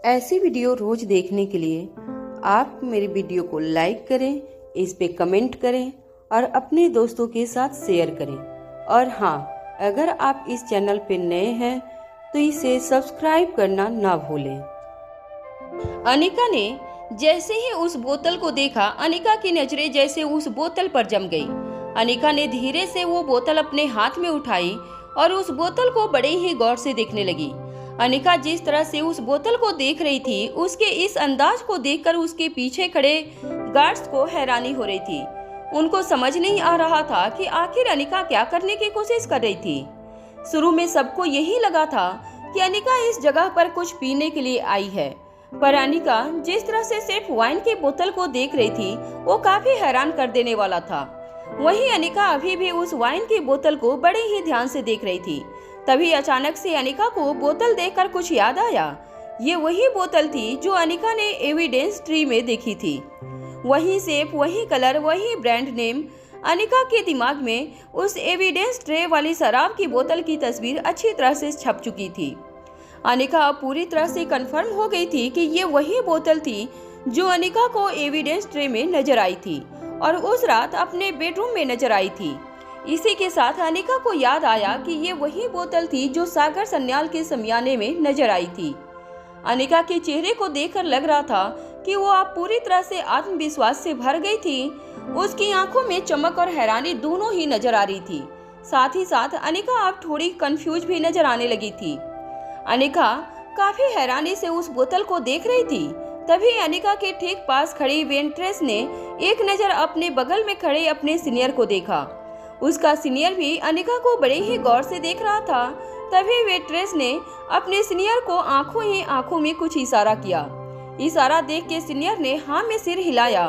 ऐसी वीडियो रोज देखने के लिए आप मेरे वीडियो को लाइक करें, इस पे कमेंट करें और अपने दोस्तों के साथ शेयर करें। और हाँ, अगर आप इस चैनल पे नए हैं तो इसे सब्सक्राइब करना ना भूलें। अनिका ने जैसे ही उस बोतल को देखा, अनिका की नजरें जैसे उस बोतल पर जम गई। अनिका ने धीरे से वो बोतल अपने हाथ में उठाई और उस बोतल को बड़े ही गौर से देखने लगी। अनिका जिस तरह से उस बोतल को देख रही थी, उसके इस अंदाज को देखकर उसके पीछे खड़े गार्ड्स को हैरानी हो रही थी। उनको समझ नहीं आ रहा था कि आखिर अनिका क्या करने की कोशिश कर रही थी। शुरू में सबको यही लगा था कि अनिका इस जगह पर कुछ पीने के लिए आई है, पर अनिका जिस तरह से सिर्फ वाइन की बोतल को देख रही थी वो काफी हैरान कर देने वाला था। वहीं अनिका अभी भी उस वाइन की बोतल को बड़े ही ध्यान से देख रही थी। तभी अचानक से अनिका को बोतल देखकर कुछ याद आया। ये वही बोतल थी जो अनिका ने एविडेंस ट्री में देखी थी। वही शेप, वही कलर, वही ब्रांड नेम। अनिका के दिमाग में उस एविडेंस ट्रे वाली शराब की बोतल की तस्वीर अच्छी तरह से छप चुकी थी। अनिका अब पूरी तरह से कंफर्म हो गई थी कि ये वही बोतल थी जो अनिका को एविडेंस ट्रे में नजर आई थी और उस रात अपने बेडरूम में नजर आई थी। इसी के साथ अनिका को याद आया कि ये वही बोतल थी जो सागर सन्याल के शमियाने में नजर आई थी। अनिका के चेहरे को देखकर लग रहा था कि वो अब पूरी तरह से आत्मविश्वास से भर गई थी। उसकी आंखों में चमक और हैरानी दोनों ही नजर आ रही थी। साथ ही साथ अनिका अब थोड़ी कंफ्यूज भी नजर आने लगी थी। अनिका काफी हैरानी से उस बोतल को देख रही थी। तभी अनिका के ठीक पास खड़ी वेंट्रेस ने एक नजर अपने बगल में खड़े अपने सीनियर को देखा। उसका सीनियर भी अनिका को बड़े ही गौर से देख रहा था। तभी वेट्रेस ने अपने सीनियर को आंखों ही आंखों में कुछ इशारा किया। इशारा देख के सीनियर ने हाँ में सिर हिलाया।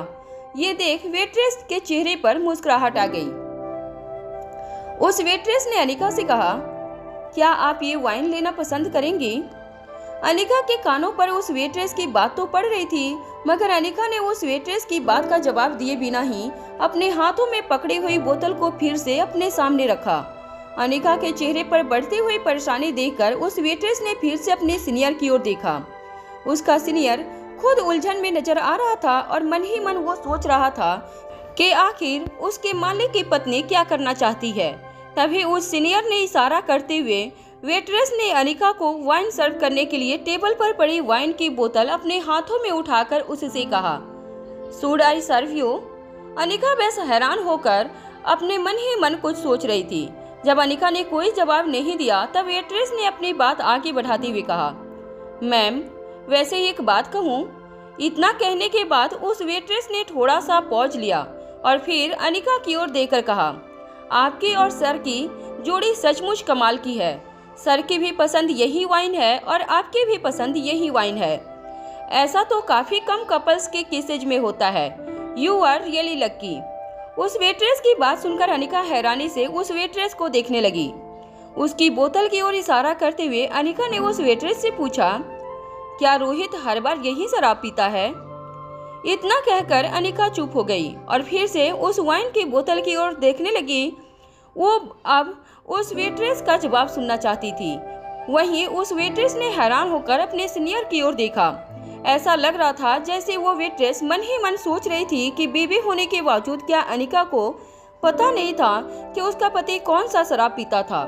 ये देख वेट्रेस के चेहरे पर मुस्कुराहट आ गई। उस वेट्रेस ने अनिका से कहा, क्या आप ये वाइन लेना पसंद करेंगी? अनिका के कानों पर उस वेट्रेस की बात तो पड़ रही थी, मगर अनिका ने उस वेट्रेस की बात का जवाब दिए बिना ही अपने हाथों में पकड़ी हुई बोतल को फिर से अपने सामने रखा। अनिका के चेहरे पर बढ़ती हुई परेशानी देखकर उस वेट्रेस ने फिर से अपने सीनियर की ओर देखा। उसका सीनियर खुद उलझन में नजर आ रहा था और मन ही मन वो सोच रहा था कि आखिर उसके मालिक की पत्नी क्या करना चाहती है। तभी उस सीनियर ने इशारा करते हुए वेट्रेस ने अनिका को वाइन सर्व करने के लिए टेबल पर पड़ी वाइन की बोतल अपने हाथों में उठाकर उससे कहा, should I serve you? Anika बस हैरान होकर अपने मन ही मन कुछ सोच रही थी। जब अनिका ने कोई जवाब नहीं दिया तब वेट्रेस ने अपनी बात आगे बढ़ाते हुए कहा, मैम वैसे एक बात कहूँ? इतना कहने के बाद उस वेट्रेस ने थोड़ा सा पॉज लिया और फिर अनिका की ओर देखकर कहा, आपकी और सर की जोड़ी सचमुच कमाल की है। सर की भी पसंद यही वाइन है और आपकी भी पसंद यही वाइन है। ऐसा तो काफी कम कपल्स के केसेज में होता है। You are really lucky. उस वेट्रेस की बात सुनकर अनिका हैरानी से उस वेट्रेस को देखने लगी। उसकी बोतल की ओर इशारा करते हुए अनिका ने उस वेट्रेस से पूछा, क्या रोहित हर बार यही शराब पीता है? इतना कहकर अनिका चुप हो गई और फिर से उस वाइन की बोतल की ओर देखने लगी। वो अब उस वेट्रेस का जवाब सुनना चाहती थी। वहीं उस वेट्रेस ने हैरान होकर अपने सीनियर की ओर देखा। ऐसा लग रहा था जैसे वो वेट्रेस मन ही मन सोच रही थी कि बीवी होने के बावजूद क्या अनिका को पता नहीं था कि उसका पति कौन सा शराब पीता था।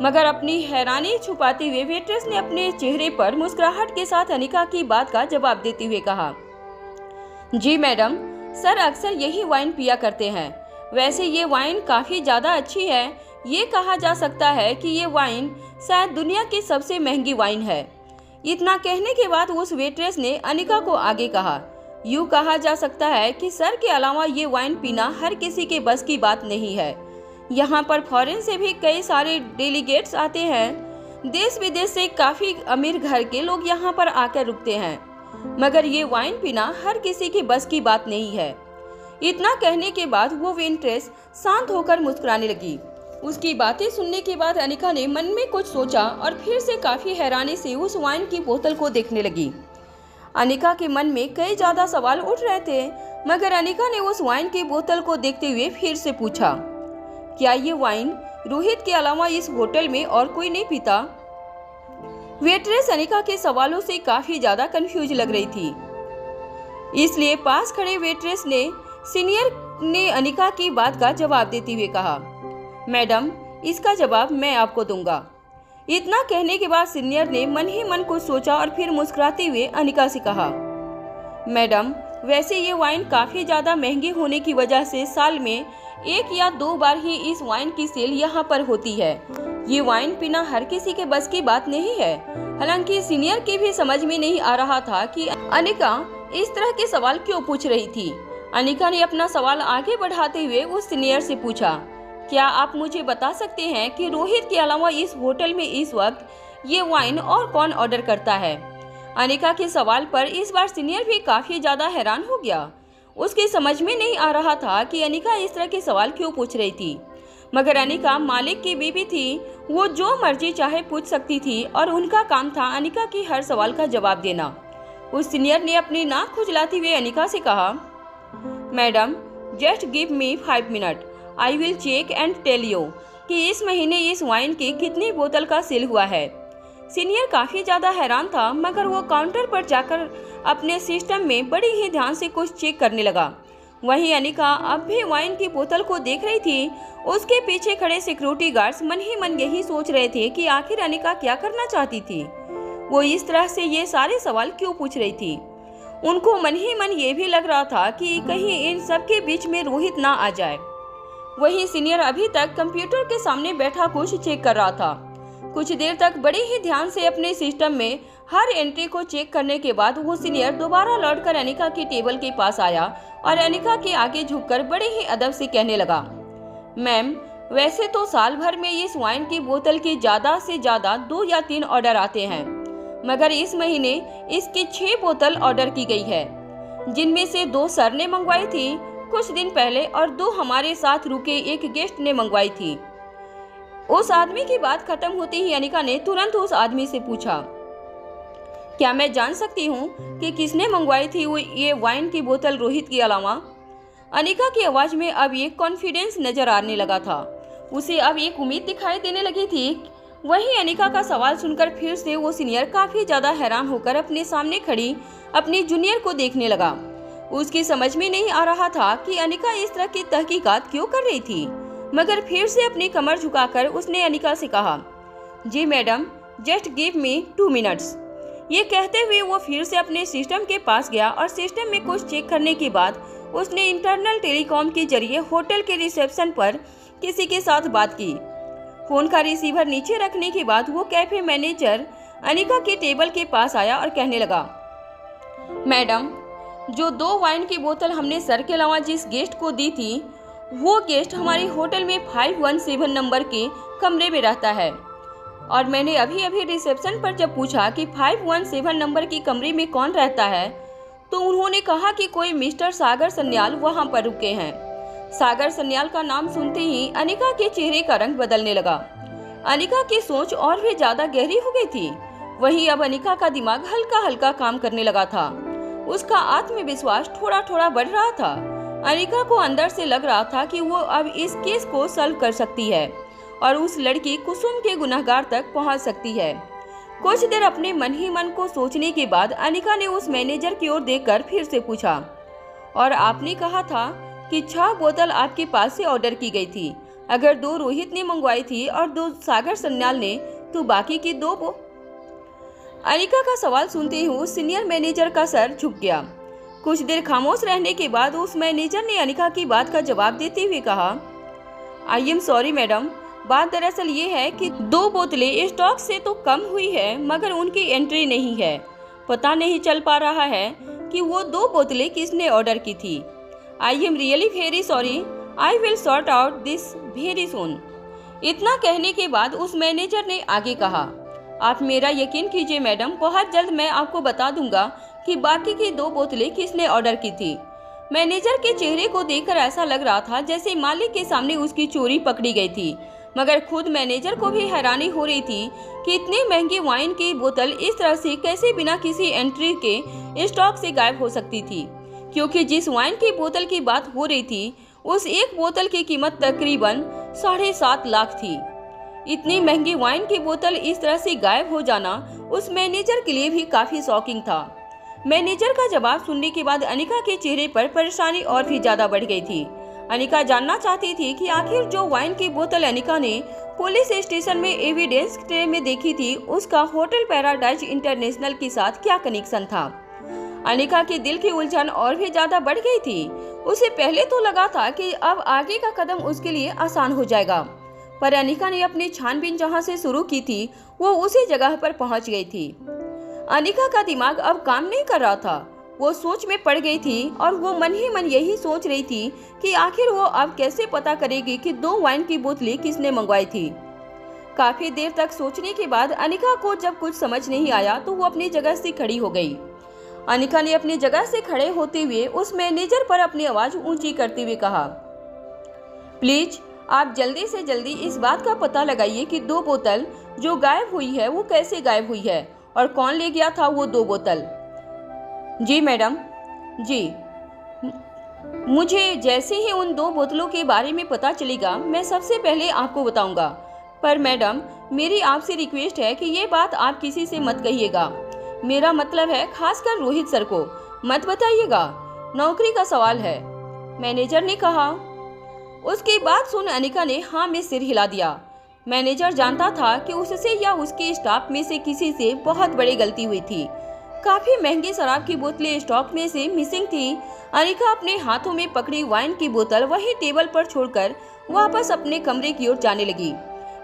मगर अपनी हैरानी छुपाते हुए वेट्रेस ने अपने चेहरे पर मुस्कुराहट के साथ अनिका की बात का जवाब देते हुए कहा, जी मैडम, सर अक्सर यही वाइन पिया करते हैं। वैसे ये वाइन काफ़ी ज़्यादा अच्छी है। ये कहा जा सकता है कि ये वाइन शायद दुनिया की सबसे महंगी वाइन है। इतना कहने के बाद उस वेट्रेस ने अनिका को आगे कहा, यूँ कहा जा सकता है कि सर के अलावा ये वाइन पीना हर किसी के बस की बात नहीं है। यहाँ पर फॉरेन से भी कई सारे डेलीगेट्स आते हैं। देश विदेश से काफ़ी अमीर घर के लोग यहाँ पर आकर रुकते हैं, मगर ये वाइन पीना हर किसी के बस की बात नहीं है। इतना कहने के बाद वो वेट्रेस शांत होकर मुस्कुराने लगी। उसकी बातें सुनने के बाद अनिका ने मन में कुछ सोचा और फिर से काफी हैरानी से उस वाइन की बोतल को देखने लगी। अनिका के मन में कई ज्यादा सवाल उठ रहे थे, मगर अनिका ने उस वाइन की बोतल को देखते हुए फिर से पूछा, क्या ये वाइन रोहित के अलावा इस होटल में और कोई नहीं पीता? वेट्रेस अनिका के सवालों से काफी ज्यादा कंफ्यूज लग रही थी, इसलिए पास खड़े वेट्रेस ने सीनियर ने अनिका की बात का जवाब देते हुए कहा, मैडम इसका जवाब मैं आपको दूंगा। इतना कहने के बाद सीनियर ने मन ही मन कुछ सोचा और फिर मुस्कुराते हुए अनिका से कहा, मैडम वैसे ये वाइन काफी ज्यादा महंगी होने की वजह से साल में 1 या 2 बार ही इस वाइन की सेल यहाँ पर होती है। ये वाइन पीना हर किसी के बस की बात नहीं है। हालांकि सीनियर की भी समझ में नहीं आ रहा था कि अनिका इस तरह के सवाल क्यों पूछ रही थी। अनिका ने अपना सवाल आगे बढ़ाते हुए उस सीनियर से पूछा, क्या आप मुझे बता सकते हैं कि रोहित के अलावा इस होटल में इस वक्त ये वाइन और कौन ऑर्डर करता है? अनिका के सवाल पर इस बार सीनियर भी काफी ज्यादा हैरान हो गया। उसकी समझ में नहीं आ रहा था कि अनिका इस तरह के सवाल क्यों पूछ रही थी, मगर अनिका मालिक की बीवी थी, वो जो मर्जी चाहे पूछ सकती थी और उनका काम था अनिका की हर सवाल का जवाब देना। उस सीनियर ने अपनी नाक खुजलाते हुए अनिका से कहा, madam just give me 5 minute, I will check and tell you कि इस महीने इस वाइन की कितनी बोतल का सेल हुआ है। सीनियर काफी ज्यादा हैरान था, मगर वो काउंटर पर जाकर अपने सिस्टम में बड़ी ही ध्यान से कुछ चेक करने लगा। वहीं अनिका अब भी वाइन की बोतल को देख रही थी। उसके पीछे खड़े सिक्योरिटी गार्ड्स मन ही मन यही सोच रहे थे कि आखिर अनिका क्या करना चाहती थी, वो इस तरह से ये सारे सवाल क्यों पूछ रही थी। उनको मन ही मन ये भी लग रहा था कि कहीं इन सब के बीच में रोहित ना आ जाए। वहीं सीनियर अभी तक कंप्यूटर के सामने बैठा कुछ चेक कर रहा था। कुछ देर तक बड़े ही ध्यान से अपने सिस्टम में हर एंट्री को चेक करने के बाद वो सीनियर दोबारा लौटकर अनिका की टेबल के पास आया और अनिका के आगे झुककर बड़े ही अदब से कहने लगा, मैम वैसे तो साल भर में इस वाइन की बोतल की ज्यादा से ज्यादा 2 या 3 ऑर्डर आते हैं, मगर इस महीने इसकी 6 बोतल ऑर्डर की गई है, जिनमें से 2 सर ने मंगवाई थी कुछ दिन पहले और 2 हमारे साथ रुके एक गेस्ट ने मंगवाई थी। उस आदमी की बात खत्म होते ही अनिका ने तुरंत उस आदमी से पूछा, क्या मैं जान सकती हूँ कि किसने मंगवाई थी ये वाइन की बोतल रोहित के अलावा? अनिका की आवाज में अब एक कॉन्फिडेंस नजर आने लगा था। उसे अब एक उम्मीद दिखाई देने लगी थी। वहीं अनिका का सवाल सुनकर फिर से वो सीनियर काफी ज्यादा हैरान होकर अपने सामने खड़ी अपनी जूनियर को देखने लगा। उसकी समझ में नहीं आ रहा था कि अनिका इस तरह की तहकीकात क्यों कर रही थी, मगर फिर से अपनी कमर झुकाकर उसने अनिका से कहा, जी madam just give me 2 minutes. ये कहते हुए वो फिर से अपने सिस्टम के पास गया और सिस्टम में कुछ चेक करने के बाद उसने इंटरनल टेलीकॉम के जरिए होटल के रिसेप्शन पर किसी के साथ बात की। फोन का रिसीवर नीचे रखने के बाद वो कैफे मैनेजर अनिका के टेबल के पास आया और कहने लगा, मैडम जो 2 वाइन की बोतल हमने सर के अलावा जिस गेस्ट को दी थी, वो गेस्ट हमारे होटल में 517 नंबर के कमरे में रहता है, और मैंने अभी अभी रिसेप्शन पर जब पूछा कि 517 नंबर के कमरे में कौन रहता है, तो उन्होंने कहा कि कोई मिस्टर सागर सन्याल वहां पर रुके हैं। सागर सन्याल का नाम सुनते ही अनिका के चेहरे का रंग बदलने लगा। अनिका की सोच और भी ज्यादा गहरी हो गई थी। वहीं अब अनिका का दिमाग हल्का हल्का काम करने लगा था। उसका आत्मविश्वास थोड़ा थोड़ा बढ़ रहा था। अनिका को अंदर से लग रहा था कि वो अब इस केस को सॉल्व कर सकती है और उस लड़की कुसुम के गुनहगार तक पहुंच सकती है। कुछ देर अपने मन ही मन को सोचने के बाद अनिका ने उस मैनेजर की ओर देखकर फिर से पूछा, और आपने कहा था कि 6 बोतल आपके पास से ऑर्डर की गई थी। अगर 2 रोहित ने मंगवाई थी और 2 सागर सन्याल ने, तो बाकी की 2 अनिका का सवाल सुनते ही उस सीनियर मैनेजर का सर झुक गया। कुछ देर खामोश रहने के बाद उस मैनेजर ने अनिका की बात का जवाब देते हुए कहा, आई एम सॉरी मैडम, बात दरअसल ये है कि 2 बोतलें स्टॉक से तो कम हुई है, मगर उनकी एंट्री नहीं है। पता नहीं चल पा रहा है कि वो 2 बोतलें किसने ऑर्डर की थी। I am really very sorry, I will sort out this very soon. इतना कहने के बाद उस मैनेजर ने आगे कहा, आप मेरा यकीन कीजिए मैडम, बहुत जल्द मैं आपको बता दूंगा कि बाकी की 2 बोतलें किसने ऑर्डर की थी। मैनेजर के चेहरे को देखकर ऐसा लग रहा था जैसे मालिक के सामने उसकी चोरी पकड़ी गई थी, मगर खुद मैनेजर को भी हैरानी हो रही थी कि इतनी महंगी वाइन की बोतल इस तरह से कैसे बिना किसी एंट्री के स्टॉक से गायब हो सकती थी, क्योंकि जिस वाइन की बोतल की बात हो रही थी उस एक बोतल की कीमत तकरीबन 7.5 लाख थी। इतनी महंगी वाइन की बोतल इस तरह से गायब हो जाना उस मैनेजर के लिए भी काफी शॉकिंग था। मैनेजर का जवाब सुनने के बाद अनिका के चेहरे पर परेशानी और भी ज्यादा बढ़ गई थी। अनिका जानना चाहती थी कि आखिर जो वाइन की बोतल अनिका ने पुलिस स्टेशन में एविडेंस ट्रे में देखी थी, उसका होटल पैराडाइज इंटरनेशनल के साथ क्या कनेक्शन था। अनिका के दिल की उलझन और भी ज्यादा बढ़ गई थी। उसे पहले तो लगा था कि अब आगे का कदम उसके लिए आसान हो जाएगा, पर अनिका ने अपनी छानबीन जहां से शुरू की थी वो उसी जगह पर पहुंच गई थी। अनिका का दिमाग अब काम नहीं कर रहा था। वो सोच में पड़ गई थी और वो मन ही मन यही सोच रही थी कि आखिर वो अब कैसे पता करेगी कि 2 वाइन की बोतलें किसने मंगवाई थी। काफी देर तक सोचने के बाद अनिका को जब कुछ समझ नहीं आया तो वो अपनी जगह से खड़ी हो गई। अनिका ने अपनी जगह से खड़े होते हुए उस मैनेजर पर अपनी आवाज ऊंची करते हुए कहा, प्लीज आप जल्दी से जल्दी इस बात का पता लगाइए कि 2 बोतल जो गायब हुई है वो कैसे गायब हुई है और कौन ले गया था वो 2 बोतल। जी मैडम, जी मुझे जैसे ही उन 2 बोतलों के बारे में पता चलेगा मैं सबसे पहले आपको बताऊंगा, पर मैडम मेरी आपसे रिक्वेस्ट है कि ये बात आप किसी से मत कहिएगा। मेरा मतलब है खासकर रोहित सर को मत बताइएगा, नौकरी का सवाल है, मैनेजर ने कहा। उसकी बात सुन अनिका ने हाँ में सिर हिला दिया। मैनेजर जानता था कि उससे या उसके स्टाफ में से किसी से बहुत बड़ी गलती हुई थी। काफी महंगी शराब की बोतलें स्टॉक में से मिसिंग थी। अनिका अपने हाथों में पकड़ी वाइन की बोतल वही टेबल पर छोड़कर वापस अपने कमरे की ओर जाने लगी।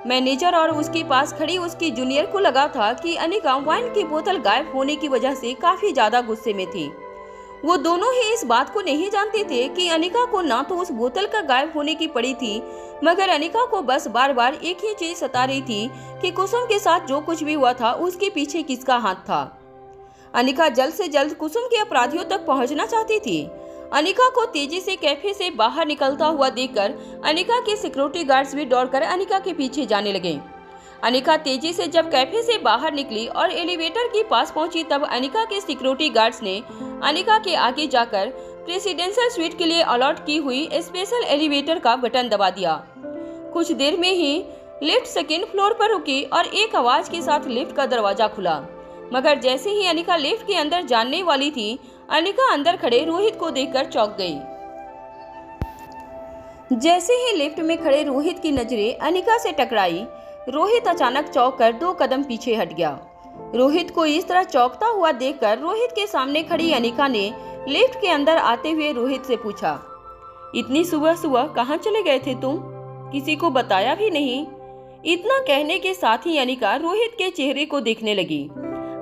मैनेजर और उसके पास खड़ी उसकी जूनियर को लगा था कि अनिका वाइन की बोतल गायब होने की वजह से काफी ज्यादा गुस्से में थी। वो दोनों ही इस बात को नहीं जानते थे कि अनिका को ना तो उस बोतल का गायब होने की पड़ी थी, मगर अनिका को बस बार बार एक ही चीज सता रही थी कि कुसुम के साथ जो कुछ भी हुआ था उसके पीछे किसका हाथ था। अनिका जल्द से जल्द कुसुम के अपराधियों तक पहुंचना चाहती थी। अनिका को तेजी से कैफे से बाहर निकलता हुआ देखकर अनिका के सिक्योरिटी गार्ड्स भी दौड़कर अनिका के पीछे जाने लगे। अनिका तेजी से जब कैफे से बाहर निकली और एलिवेटर के पास पहुंची, तब अनिका के सिक्योरिटी गार्ड्स ने अनिका के आगे जाकर प्रेसिडेंशियल स्वीट के लिए अलॉट की हुई स्पेशल एलिवेटर का बटन दबा दिया। कुछ देर में ही लिफ्ट 2nd फ्लोर पर रुकी और एक आवाज के साथ लिफ्ट का दरवाजा खुला, मगर जैसे ही अनिका लिफ्ट के अंदर जाने वाली थी, अनिका अंदर खड़े रोहित को देखकर चौंक गई। जैसे ही लिफ्ट में खड़े रोहित की नजरें अनिका से टकराई, रोहित अचानक चौंक कर 2 कदम पीछे हट गया। रोहित को इस तरह चौंकता हुआ देखकर रोहित के सामने खड़ी अनिका ने लिफ्ट के अंदर आते हुए रोहित से पूछा, इतनी सुबह सुबह कहाँ चले गए थे तुम? किसी को बताया भी नहीं। इतना कहने के साथ ही अनिका रोहित के चेहरे को देखने लगी।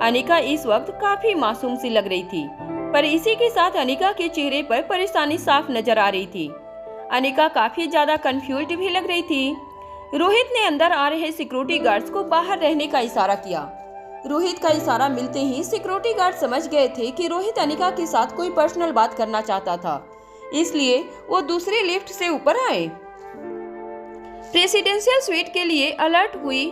अनिका इस वक्त काफी मासूम सी लग रही थी, पर इसी के साथ अनिका के चेहरे पर परेशानी साफ नजर आ रही थी। अनिका काफी ज्यादा कंफ्यूज्ड भी लग रही थी। रोहित ने अंदर आ रहे सिक्योरिटी गार्ड्स को बाहर रहने का इशारा किया। रोहित का इशारा मिलते ही सिक्योरिटी गार्ड समझ गए थे कि रोहित अनिका के साथ कोई पर्सनल बात करना चाहता था, इसलिए वो दूसरे लिफ्ट से ऊपर आए। प्रेसिडेंशियल स्वीट के लिए अलर्ट हुई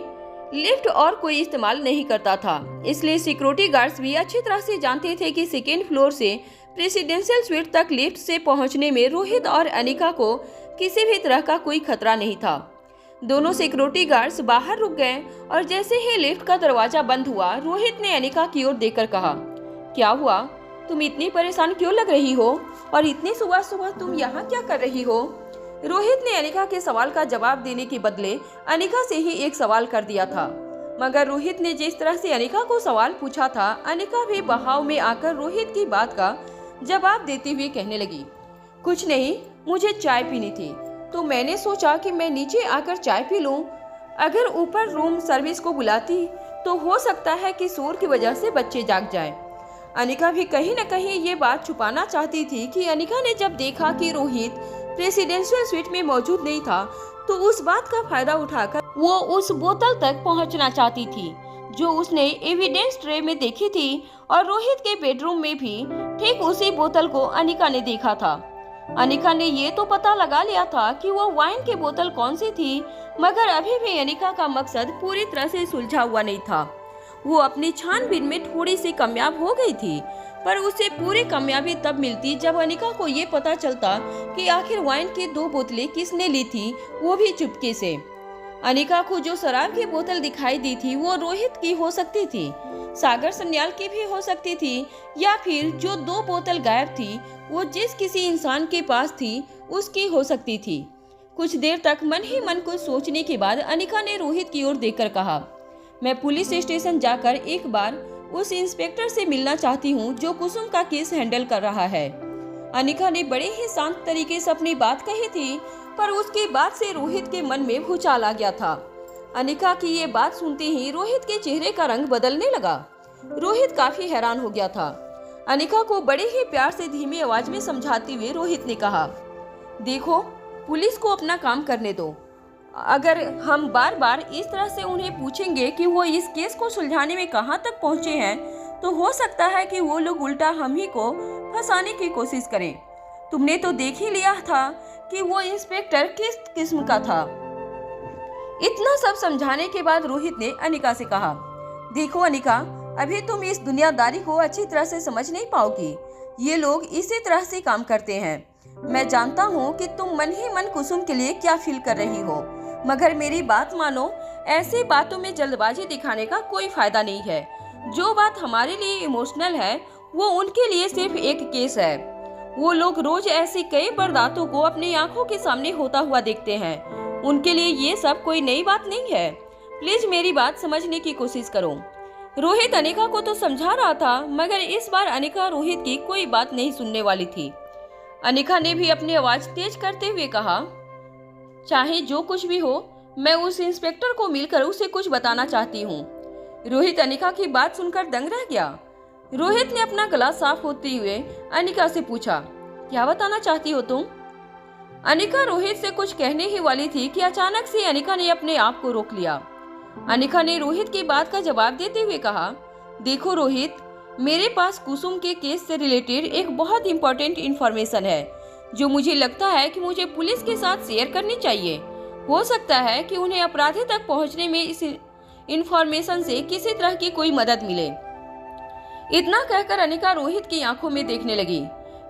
लिफ्ट और कोई इस्तेमाल नहीं करता था, इसलिए सिक्योरिटी गार्ड्स भी अच्छी तरह से जानते थे कि 2nd फ्लोर से प्रेसिडेंशियल स्वीट तक लिफ्ट से पहुंचने में रोहित और अनिका को किसी भी तरह का कोई खतरा नहीं था। दोनों सिक्योरिटी गार्ड्स बाहर रुक गए और जैसे ही लिफ्ट का दरवाजा बंद हुआ, रोहित ने अनिका की ओर देखकर कहा, क्या हुआ? तुम इतनी परेशान क्यों लग रही हो और इतनी सुबह सुबह तुम यहाँ क्या कर रही हो? रोहित ने अनिका के सवाल का जवाब देने के बदले अनिका से ही एक सवाल कर दिया था, मगर रोहित ने जिस तरह से अनिका को सवाल पूछा था, अनिका भी बहाव में आकर रोहित की बात का जवाब देते हुए कहने लगी, कुछ नहीं, मुझे चाय पीनी थी तो मैंने सोचा कि मैं नीचे आकर चाय पी लूं। अगर ऊपर रूम सर्विस को बुलाती तो हो सकता है कि शोर की वजह से बच्चे जाग जाएं। अनिका भी कहीं न कहीं ये बात छुपाना चाहती थी कि अनिका ने जब देखा कि रोहित प्रेसिडेंशियल स्वीट में मौजूद नहीं था, तो उस बात का फायदा उठाकर वो उस बोतल तक पहुंचना चाहती थी जो उसने एविडेंस ट्रे में देखी थी, और रोहित के बेडरूम में भी ठीक उसी बोतल को अनिका ने देखा था। अनिका ने ये तो पता लगा लिया था कि वो वाइन की बोतल कौन सी थी, मगर अभी भी अनिका का मकसद पूरी तरह से सुलझा हुआ नहीं था। वो अपनी छानबीन में थोड़ी सी कामयाब हो गई थी, पर उसे पूरी कामयाबी तब मिलती जब अनिका को ये पता चलता कि आखिर वाइन की 2 बोतलें किसने ली थी, वो भी चुपके से। अनिका को जो शराब की बोतल दिखाई दी थी वो रोहित की हो सकती थी, सागर सन्याल की भी हो सकती थी, या फिर जो 2 बोतल गायब थी वो जिस किसी इंसान के पास थी उसकी हो सकती थी। कुछ देर तक मन ही मन कुछ सोचने के बाद अनिका ने रोहित की ओर देखकर कहा, मैं पुलिस स्टेशन जाकर एक बार उस इंस्पेक्टर से मिलना चाहती हूँ जो कुसुम का केस हैंडल कर रहा है। अनिका ने बड़े ही शांत तरीके से अपनी बात कही थी, पर उसकी बात से रोहित के मन में भूचाल आ गया था। अनिका की ये बात सुनते ही रोहित के चेहरे का रंग बदलने लगा। रोहित काफी हैरान हो गया था। अनिका को बड़े ही प्यार से धीमी आवाज में समझाते हुए रोहित ने कहा, देखो, पुलिस को अपना काम करने दो। अगर हम बार बार इस तरह से उन्हें पूछेंगे कि वो इस केस को सुलझाने में कहां तक पहुंचे हैं, तो हो सकता है कि वो लोग उल्टा हम ही को फंसाने की कोशिश करें। तुमने तो देख ही लिया था कि वो इंस्पेक्टर किस किस्म का था। इतना सब समझाने के बाद रोहित ने अनिका से कहा, देखो अनिका, अभी तुम इस दुनियादारी को अच्छी तरह से समझ नहीं पाओगी। ये लोग इसी तरह से काम करते हैं। मैं जानता हूँ कि तुम मन ही मन कुसुम के लिए क्या फील कर रही हो, मगर मेरी बात मानो, ऐसी बातों में जल्दबाजी दिखाने का कोई फायदा नहीं है। जो बात हमारे लिए इमोशनल है वो उनके लिए सिर्फ एक केस है। वो लोग रोज ऐसी कई वारदातों को अपनी आंखों के सामने होता हुआ देखते हैं। उनके लिए ये सब कोई नई बात नहीं है। प्लीज मेरी बात समझने की कोशिश करो। रोहित अनिका को तो समझा रहा था, मगर इस बार अनिका रोहित की कोई बात नहीं सुनने वाली थी। अनिका ने भी अपनी आवाज तेज करते हुए कहा, चाहे जो कुछ भी हो, मैं उस इंस्पेक्टर को मिलकर उसे कुछ बताना चाहती हूँ। रोहित अनिका की बात सुनकर दंग रह गया। रोहित ने अपना गला साफ होते हुए अनिका से पूछा, क्या बताना चाहती हो तुम? अनिका रोहित से कुछ कहने ही वाली थी कि अचानक से अनिका ने अपने आप को रोक लिया। अनिका ने रोहित की बात का जवाब देते हुए कहा, देखो रोहित, मेरे पास कुसुम के केस से रिलेटेड एक बहुत इंपॉर्टेंट इंफॉर्मेशन है जो मुझे लगता है कि मुझे पुलिस के साथ शेयर करनी चाहिए। हो सकता है कि उन्हें अपराधी तक पहुंचने में इस इंफॉर्मेशन से किसी तरह की कोई मदद मिले। इतना कहकर अनिका रोहित की आंखों में देखने लगी।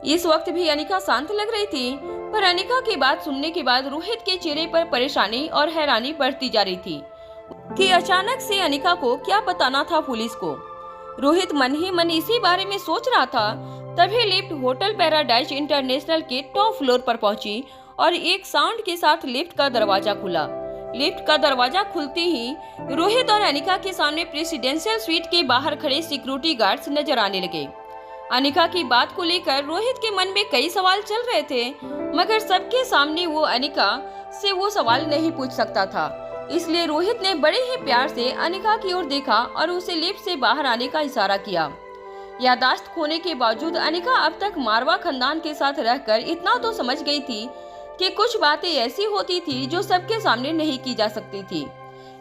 इस वक्त भी अनिका शांत लग रही थी, पर अनिका की बात सुनने के बाद रोहित के चेहरे पर परेशानी और हैरानी बढ़ती जा रही थी कि अचानक से अनिका को क्या बताना था पुलिस को। रोहित मन ही मन इसी बारे में सोच रहा था, तभी लिफ्ट होटल पैराडाइज इंटरनेशनल के टॉप फ्लोर पर पहुंची और एक साउंड के साथ लिफ्ट का दरवाजा खुला। लिफ्ट का दरवाजा खुलते ही रोहित और अनिका के सामने प्रेसिडेंशियल स्वीट के बाहर खड़े सिक्योरिटी गार्ड्स नजर आने लगे। अनिका की बात को लेकर रोहित के मन में कई सवाल चल रहे थे, मगर सबके सामने वो अनिका से वो सवाल नहीं पूछ सकता था। इसलिए रोहित ने बड़े ही प्यार से अनिका की ओर देखा और उसे लिफ्ट से बाहर आने का इशारा किया। यादाश्त खोने के बावजूद अनिका अब तक मारवा खानदान के साथ रहकर इतना तो समझ गई थी कि कुछ बातें ऐसी होती थी जो सबके सामने नहीं की जा सकती थी।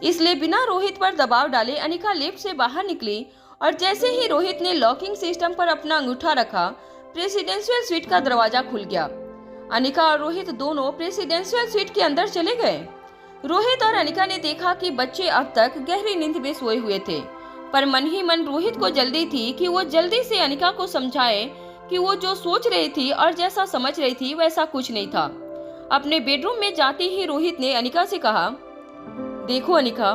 इसलिए बिना रोहित पर दबाव डाले अनिका लिफ्ट से बाहर निकली और जैसे ही रोहित ने लॉकिंग सिस्टम पर अपना अंगूठा रखा, प्रेसिडेंशियल स्वीट का दरवाजा खुल गया। अनिका और रोहित दोनों प्रेसिडेंशियल स्वीट के अंदर चले गए। रोहित और अनिका ने देखा कि बच्चे अब तक गहरी नींद में सोए हुए थे, पर मन ही मन रोहित को जल्दी थी कि वो जल्दी से अनिका को समझाए कि वो जो सोच रही थी और जैसा समझ रही थी वैसा कुछ नहीं था। अपने बेडरूम में जाते ही रोहित ने अनिका से कहा, देखो अनिका,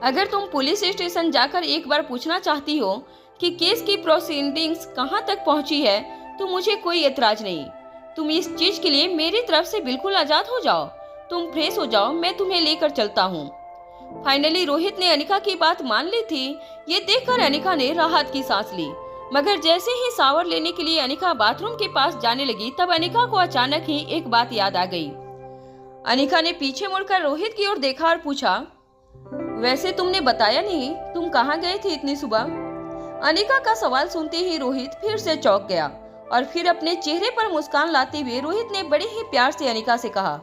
अगर तुम पुलिस स्टेशन जाकर एक बार पूछना चाहती हो कि केस की प्रोसीडिंग्स कहां तक पहुंची है, तो मुझे कोई एतराज नहीं। तुम इस चीज के लिए मेरी तरफ से बिल्कुल आजाद हो जाओ। तुम फ्रेश हो जाओ, मैं तुम्हें लेकर चलता हूँ। फाइनली रोहित ने अनिका की बात मान ली थी। ये देखकर अनिका ने राहत की सांस ली, मगर जैसे ही शावर लेने के लिए अनिका बाथरूम के पास जाने लगी, तब अनिका को अचानक ही एक बात याद आ गई। अनिका ने पीछे मुड़कर रोहित की ओर देखा और पूछा, वैसे तुमने बताया नहीं, तुम कहाँ गए थे इतनी सुबह? अनिका का सवाल सुनते ही रोहित फिर से चौंक गया और फिर अपने चेहरे पर मुस्कान लाते हुए रोहित ने बड़े ही प्यार से अनिका से कहा,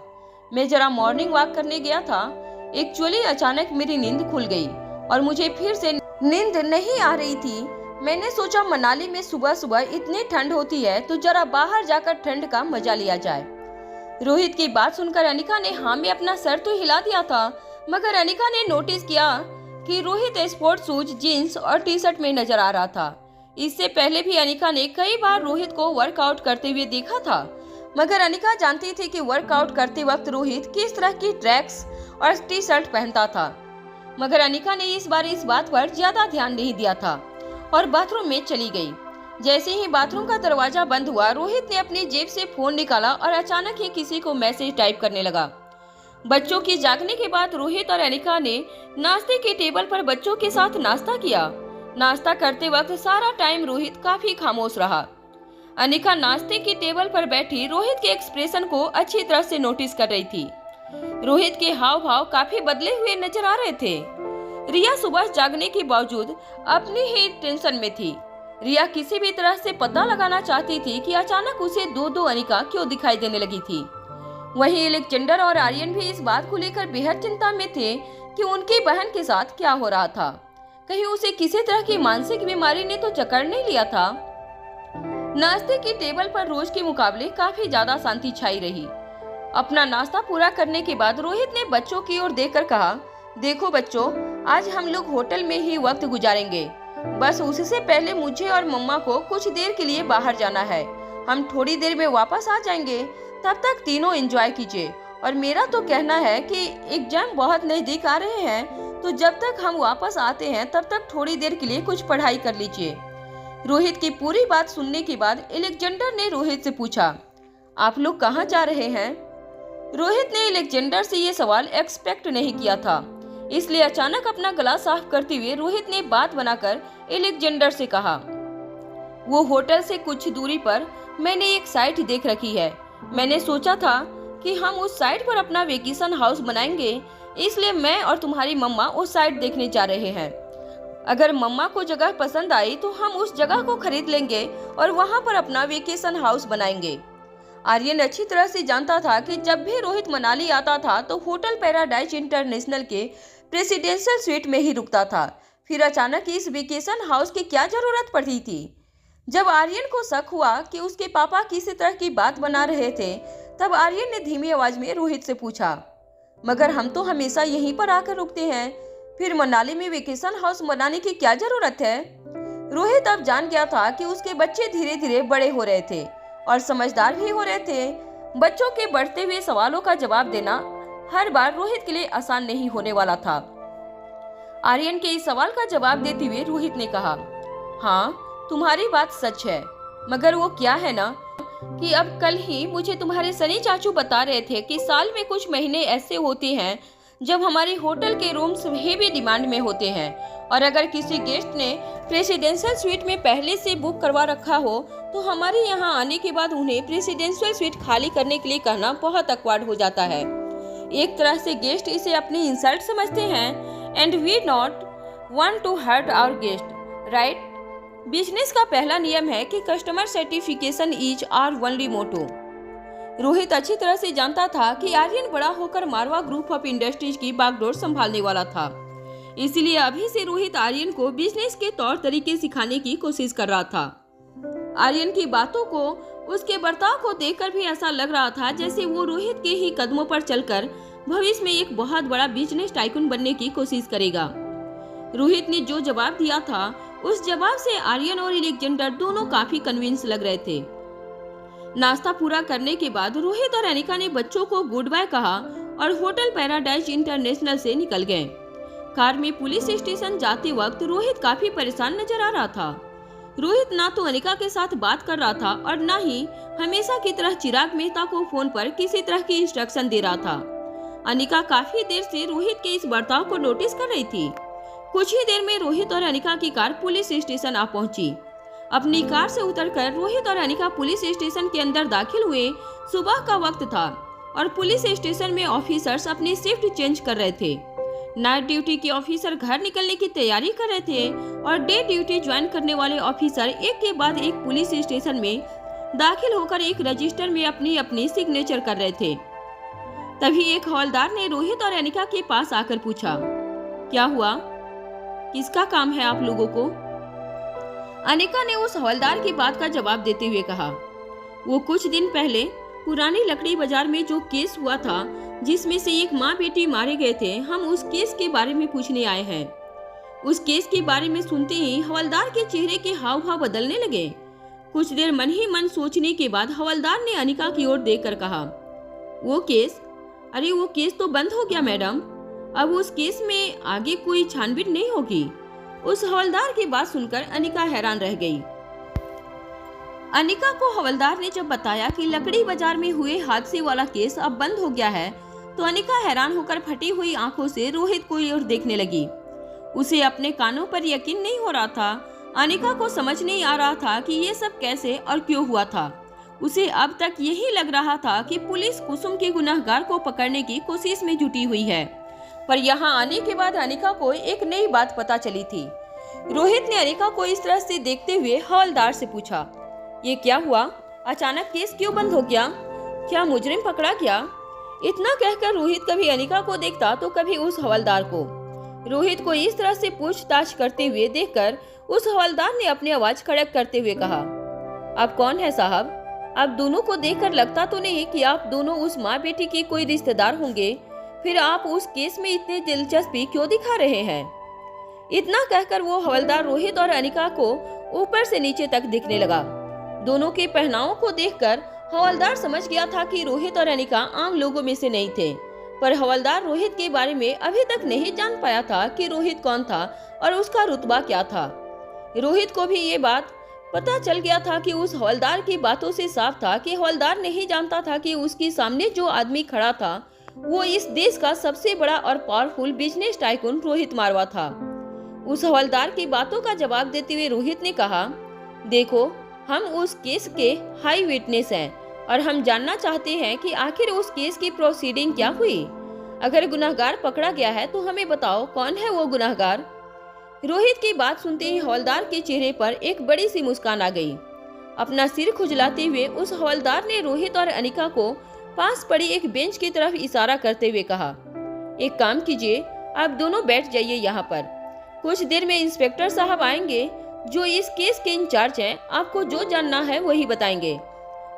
मैं जरा मॉर्निंग वॉक करने गया था। एक्चुअली अचानक मेरी नींद खुल गई और मुझे फिर से नींद नहीं आ रही थी। मैंने सोचा मनाली में सुबह सुबह इतनी ठंड होती है तो जरा बाहर जाकर ठंड का मजा लिया जाए। रोहित की बात सुनकर अनिका ने हाँ में अपना सर तो हिला दिया था, मगर अनिका ने नोटिस किया कि रोहित स्पोर्ट शूज, जीन्स और टी शर्ट में नजर आ रहा था। इससे पहले भी अनिका ने कई बार रोहित को वर्कआउट करते हुए देखा था, मगर अनिका जानती थी कि वर्कआउट करते वक्त रोहित किस तरह की ट्रैक्स और टी शर्ट पहनता था। मगर अनिका ने इस बात पर ज्यादा ध्यान नहीं दिया था और बाथरूम में चली गई। जैसे ही बाथरूम का दरवाजा बंद हुआ, रोहित ने अपनी जेब से फोन निकाला और अचानक ही किसी को मैसेज टाइप करने लगा। बच्चों की जागने के बाद रोहित और अनिका ने नाश्ते के टेबल पर बच्चों के साथ नाश्ता किया। नाश्ता करते वक्त सारा टाइम रोहित काफी खामोश रहा। अनिका नाश्ते की टेबल पर बैठी रोहित के एक्सप्रेशन को अच्छी तरह से नोटिस कर रही थी। रोहित के हाव भाव काफी बदले हुए नजर आ रहे थे। रिया सुबह जागने के बावजूद अपनी ही टेंशन में थी। रिया किसी भी तरह से पता लगाना चाहती थी कि अचानक उसे दो अनिका क्यों दिखाई देने लगी थी। वहीं एलेक्जेंडर और आर्यन भी इस बात को लेकर बेहद चिंता में थे कि उनकी बहन के साथ क्या हो रहा था। कहीं उसे किसी तरह की मानसिक बीमारी ने तो जकड़ नहीं लिया था। नाश्ते की टेबल पर रोज के मुकाबले काफी ज्यादा शांति छाई रही। अपना नाश्ता पूरा करने के बाद रोहित ने बच्चों की ओर देखकर कहा, देखो बच्चों, आज हम लोग होटल में ही वक्त गुजारेंगे। बस उससे पहले मुझे और मम्मा को कुछ देर के लिए बाहर जाना है। हम थोड़ी देर में वापस आ जाएंगे, तब तक तीनों एंजॉय कीजिए। और मेरा तो कहना है कि एग्जाम बहुत नजदीक आ रहे हैं, तो जब तक हम वापस आते हैं तब तक थोड़ी देर के लिए कुछ पढ़ाई कर लीजिए। रोहित की पूरी बात सुनने के बाद एलेक्जेंडर ने रोहित से पूछा, आप लोग कहाँ जा रहे हैं? रोहित ने एलेक्जेंडर से ये सवाल एक्सपेक्ट नहीं किया था, इसलिए अचानक अपना गला साफ करते हुए रोहित ने बात बनाकर एलेक्जेंडर से कहा, वो होटल से कुछ दूरी पर मैंने एक साइट देख रखी है। मैंने सोचा था कि हम उस साइट पर अपना वेकेशन हाउस बनाएंगे, इसलिए मैं और तुम्हारी मम्मा उस साइट देखने जा रहे हैं। अगर मम्मा को जगह पसंद आई तो हम उस जगह को खरीद लेंगे और वहां पर अपना वेकेशन हाउस बनाएंगे। आर्यन अच्छी तरह से जानता था कि जब भी रोहित मनाली आता था तो होटल पैराडाइज इंटरनेशनल के प्रेसिडेंशियल स्वीट में ही रुकता था। फिर अचानक इस वेकेशन हाउस की क्या जरूरत पड़ी थी? जब आर्यन को शक हुआ कि उसके पापा किसी तरह की बात बना रहे थे, तब आर्यन ने धीमी आवाज में रोहित से पूछा, मगर हम तो हमेशा यहीं पर आकर रुकते हैं, फिर मनाली में वेकेशन हाउस बनाने की क्या जरूरत है? रोहित अब जान गया था कि उसके बच्चे धीरे धीरे बड़े हो रहे थे और समझदार भी हो रहे थे। बच्चों के बढ़ते हुए सवालों का जवाब देना हर बार रोहित के लिए आसान नहीं होने वाला था। आर्यन के इस सवाल का जवाब देते हुए रोहित ने कहा, हाँ तुम्हारी बात सच है, मगर वो क्या है ना कि अब कल ही मुझे तुम्हारे सनी चाचू बता रहे थे कि साल में कुछ महीने ऐसे होते हैं जब हमारी होटल के रूम्स हेवी डिमांड में होते हैं, और अगर किसी गेस्ट ने प्रेसिडेंशियल स्वीट में पहले से बुक करवा रखा हो तो हमारे यहाँ आने के बाद उन्हें प्रेसिडेंशियल स्वीट खाली करने के लिए कहना बहुत अकवर्ड हो जाता है। एक तरह से गेस्ट इसे अपनी इंसल्ट समझते हैं, and we not want to hurt our guest, right? Business का पहला नियम है कि customer satisfaction is our only motto. Rohit अच्छी तरह से जानता था कि आर्यन बड़ा होकर मारवा ग्रुप ऑफ इंडस्ट्रीज की बागडोर संभालने वाला था, इसलिए अभी से रोहित आर्यन को बिजनेस के तौर तरीके सिखाने की कोशिश कर रहा था। आर्यन की बातों को, उसके बर्ताव को देखकर भी ऐसा लग रहा था जैसे वो रोहित के ही कदमों पर चलकर भविष्य में एक बहुत बड़ा बिजनेस टाइकून बनने की कोशिश करेगा। रोहित ने जो जवाब दिया था उस जवाब से आर्यन और एलेक्जेंडर दोनों काफी कन्विंस लग रहे थे। नाश्ता पूरा करने के बाद रोहित और अनिका ने बच्चों को गुड बाय कहा और होटल पैराडाइज इंटरनेशनल से निकल गए। कार में पुलिस स्टेशन जाते वक्त रोहित काफी परेशान नजर आ रहा था। रोहित ना तो अनिका के साथ बात कर रहा था और ना ही हमेशा की तरह चिराग मेहता को फोन पर किसी तरह की इंस्ट्रक्शन दे रहा था। अनिका काफी देर से रोहित के इस बर्ताव को नोटिस कर रही थी। कुछ ही देर में रोहित और अनिका की कार पुलिस स्टेशन आ पहुंची। अपनी कार से उतरकर रोहित और अनिका पुलिस स्टेशन के अंदर दाखिल हुए। सुबह का वक्त था और पुलिस स्टेशन में ऑफिसर्स अपनी शिफ्ट चेंज कर रहे थे। नाइट ड्यूटी के ऑफिसर घर निकलने की तैयारी कर रहे थे और डे ड्यूटी ज्वाइन करने वाले ऑफिसर एक के बाद एक पुलिस स्टेशन में दाखिल होकर एक रजिस्टर में अपनी अपनी सिग्नेचर कर रहे थे। तभी एक हवलदार ने रोहित और अनिका के पास आकर पूछा, क्या हुआ, किसका काम है आप लोगों को? अनिका ने उस हवलदार की बात का जवाब देते हुए कहा, वो कुछ दिन पहले पुरानी लकड़ी बाजार में जो केस हुआ था जिसमें से एक माँ बेटी मारे गए थे, हम उस केस के बारे में पूछने आए हैं। उस केस के बारे में सुनते ही हवलदार के चेहरे के हाव भाव बदलने लगे। कुछ देर मन ही मन सोचने के बाद हवलदार ने अनिका की ओर देखकर कहा, वो केस? अरे वो केस तो बंद हो गया मैडम, अब उस केस में आगे कोई छानबीन नहीं होगी। उस हवलदार की बात सुनकर अनिका हैरान रह गई। अनिका को हवलदार ने जब बताया कि लकड़ी बाजार में हुए हादसे वाला केस अब बंद हो गया है, तो अनिका हैरान होकर फटी हुई आंखों से रोहित को ओर देखने लगी। उसे अपने कानों पर यकीन नहीं हो रहा था। अनिका को समझ नहीं आ रहा था कि ये सब कैसे और क्यों हुआ था। उसे अब तक यही लग रहा था कि पुलिस कुसुम के गुनहगार को पकड़ने की कोशिश में जुटी हुई है, पर यहाँ आने के बाद अनिका को एक नई बात पता चली थी। रोहित ने अनिका को इस तरह से देखते हुए हवलदार से पूछा, ये क्या हुआ? अचानक केस क्यों बंद हो गया? क्या मुजरिम पकड़ा गया? इतना कहकर रोहित कभी अनिका को देखता तो कभी उस हवलदार को। रोहित को इस तरह से पूछताछ करते हुए देखकर उस हवलदार ने अपनी आवाज कड़क करते हुए कहा, आप कौन है साहब? आप दोनों को देखकर लगता तो नहीं कि आप दोनों उस माँ बेटी के कोई रिश्तेदार होंगे, फिर आप उस केस में इतनी दिलचस्पी क्यों दिखा रहे हैं? इतना कहकर वो हवलदार रोहित और अनिका को ऊपर से नीचे तक देखने लगा। दोनों के पहनावों को देखकर हवलदार समझ गया था कि रोहित और अनिका आम लोगों में से नहीं थे, पर हवलदार रोहित के बारे में अभी तक नहीं जान पाया था कि रोहित कौन था और उसका रुतबा क्या था। रोहित को भी ये बात पता चल गया था कि उस हवलदार की बातों से साफ था कि हवलदार नहीं जानता था कि उसके सामने जो आदमी खड़ा था वो इस देश का सबसे बड़ा और पावरफुल बिजनेस टाइकून रोहित मारवा था। उस हवलदार की बातों का जवाब देते हुए रोहित ने कहा, देखो, हम उस केस के हाई विटनेस हैं और हम जानना चाहते हैं कि आखिर उस केस की प्रोसीडिंग क्या हुई। अगर गुनहगार पकड़ा गया है तो हमें बताओ कौन है वो गुनहगार। रोहित की बात सुनते ही हवलदार के चेहरे पर एक बड़ी सी मुस्कान आ गई। अपना सिर खुजलाते हुए उस हवलदार ने रोहित और अनिका को पास पड़ी एक बेंच की तरफ इशारा करते हुए कहा, एक काम कीजिए, आप दोनों बैठ जाइए यहाँ पर। कुछ देर में इंस्पेक्टर साहब आएंगे जो इस केस के इंचार्ज हैं। आपको जो जानना है वही बताएंगे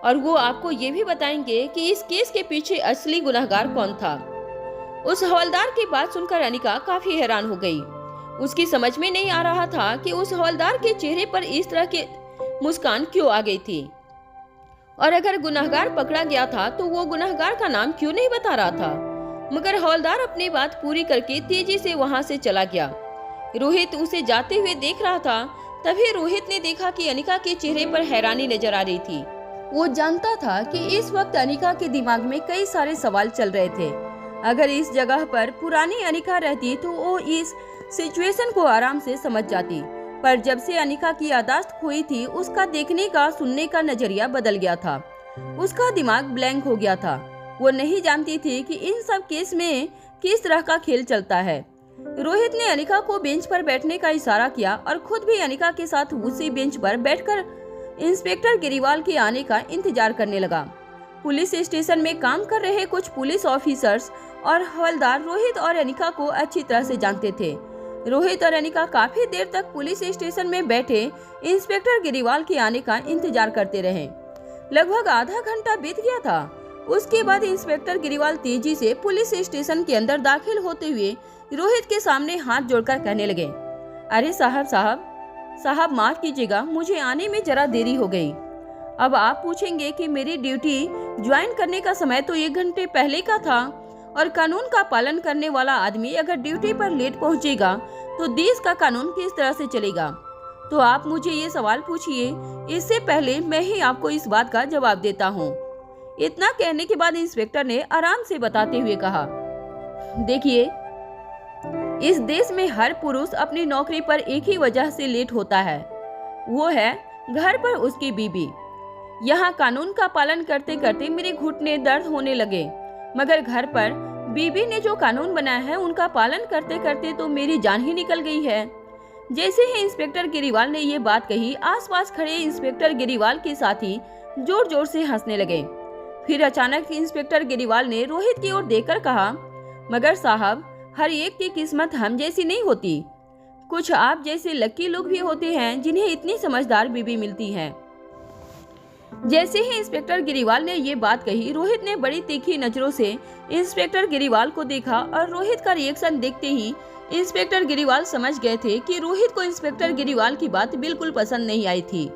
और वो आपको ये भी बताएंगे कि इस केस के पीछे असली गुनहगार कौन था। उस हवलदार की बात सुनकर अनिका काफी हैरान हो गई। उसकी समझ में नहीं आ रहा था कि उस हवलदार के चेहरे पर इस तरह की मुस्कान क्यों आ गई थी, और अगर गुनहगार पकड़ा गया था तो वो गुनहगार का नाम क्यों नहीं बता रहा था। मगर हवलदार अपनी बात पूरी करके तेजी से वहां से चला गया। रोहित उसे जाते हुए देख रहा था। तभी रोहित ने देखा कि अनिका के चेहरे पर हैरानी नजर आ रही थी। वो जानता था कि इस वक्त अनिका के दिमाग में कई सारे सवाल चल रहे थे। अगर इस जगह पर पुरानी अनिका रहती तो वो इस सिचुएशन को आराम से समझ जाती, पर जब से अनिका की याददाश्त खोई थी उसका देखने का सुनने का नजरिया बदल गया था। उसका दिमाग ब्लैंक हो गया था। वो नहीं जानती थी कि इन सब केस में किस तरह का खेल चलता है। रोहित ने अनिका को बेंच पर बैठने का इशारा किया और खुद भी अनिका के साथ उसी बेंच पर बैठकर इंस्पेक्टर गिरीवाल के आने का इंतजार करने लगा। पुलिस स्टेशन में काम कर रहे कुछ पुलिस ऑफिसर्स और हवलदार रोहित और अनिका को अच्छी तरह से जानते थे। रोहित और अनिका काफी देर तक पुलिस स्टेशन में बैठे इंस्पेक्टर गिरीवाल के आने का इंतजार करते रहे। लगभग आधा घंटा बीत गया था। उसके बाद इंस्पेक्टर गिरीवाल तेजी से पुलिस स्टेशन के अंदर दाखिल होते हुए रोहित के सामने हाथ जोड़कर कहने लगे, अरे साहब माफ कीजिएगा, मुझे आने में जरा देरी हो गई। अब आप पूछेंगे कि मेरी ड्यूटी ज्वाइन करने का समय तो 1 घंटे पहले का था, और कानून का पालन करने वाला आदमी अगर ड्यूटी पर लेट पहुंचेगा तो देश का कानून किस तरह से चलेगा। तो आप मुझे ये सवाल पूछिए, इससे पहले मैं ही आपको इस बात का जवाब देता हूँ। इतना कहने के बाद इंस्पेक्टर ने आराम से बताते हुए कहा, देखिए, इस देश में हर पुरुष अपनी नौकरी पर एक ही वजह से लेट होता है, वो है घर पर उसकी बीबी। यहाँ कानून का पालन करते करते मेरे घुटने दर्द होने लगे, मगर घर पर बीबी ने जो कानून बनाया है उनका पालन करते करते तो मेरी जान ही निकल गई है। जैसे ही इंस्पेक्टर गिरीवाल ने ये बात कही, आसपास खड़े इंस्पेक्टर गिरीवाल के साथी जोर जोर से हंसने लगे। फिर अचानक इंस्पेक्टर गिरीवाल ने रोहित की ओर देखकर कहा, मगर साहब, हर एक की किस्मत हम जैसी नहीं होती। कुछ आप जैसे लकी लोग भी होते हैं जिन्हें इतनी समझदार बीबी मिलती है। जैसे ही इंस्पेक्टर गिरीवाल ने ये बात कही, रोहित ने बड़ी तीखी नजरों से इंस्पेक्टर गिरीवाल को देखा और रोहित का रिएक्शन देखते ही इंस्पेक्टर गिरीवाल समझ गए थे कि रोहित को इंस्पेक्टर गिरीवाल की बात बिल्कुल पसंद नहीं आई थी।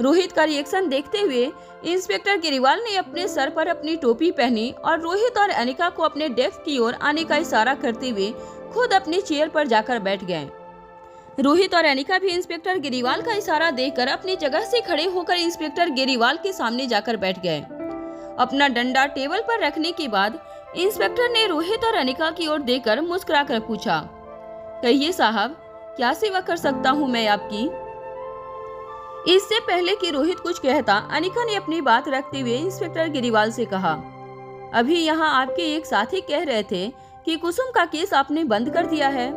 रोहित का रिएक्शन देखते हुए इंस्पेक्टर गिरीवाल ने अपने सर पर अपनी टोपी पहनी और रोहित और अनिका को अपने डेस्क की ओर आने का इशारा करते हुए खुद अपनी चेयर पर जाकर बैठ गए। रोहित और अनिका भी इंस्पेक्टर गिरीवाल का इशारा देकर अपनी जगह से खड़े होकर इंस्पेक्टर गिरीवाल के सामने जाकर बैठ गए। अपना डंडा टेबल पर रखने के बाद इंस्पेक्टर ने रोहित और अनिका की ओर देखकर मुस्कुराकर पूछा, कहिए साहब, क्या सेवा कर सकता हूँ मैं आपकी? इससे पहले कि रोहित कुछ कहता, अनिका ने अपनी बात रखते हुए इंस्पेक्टर गिरीवाल से कहा, अभी यहाँ आपके एक साथी कह रहे थे कि कुसुम का केस आपने बंद कर दिया है।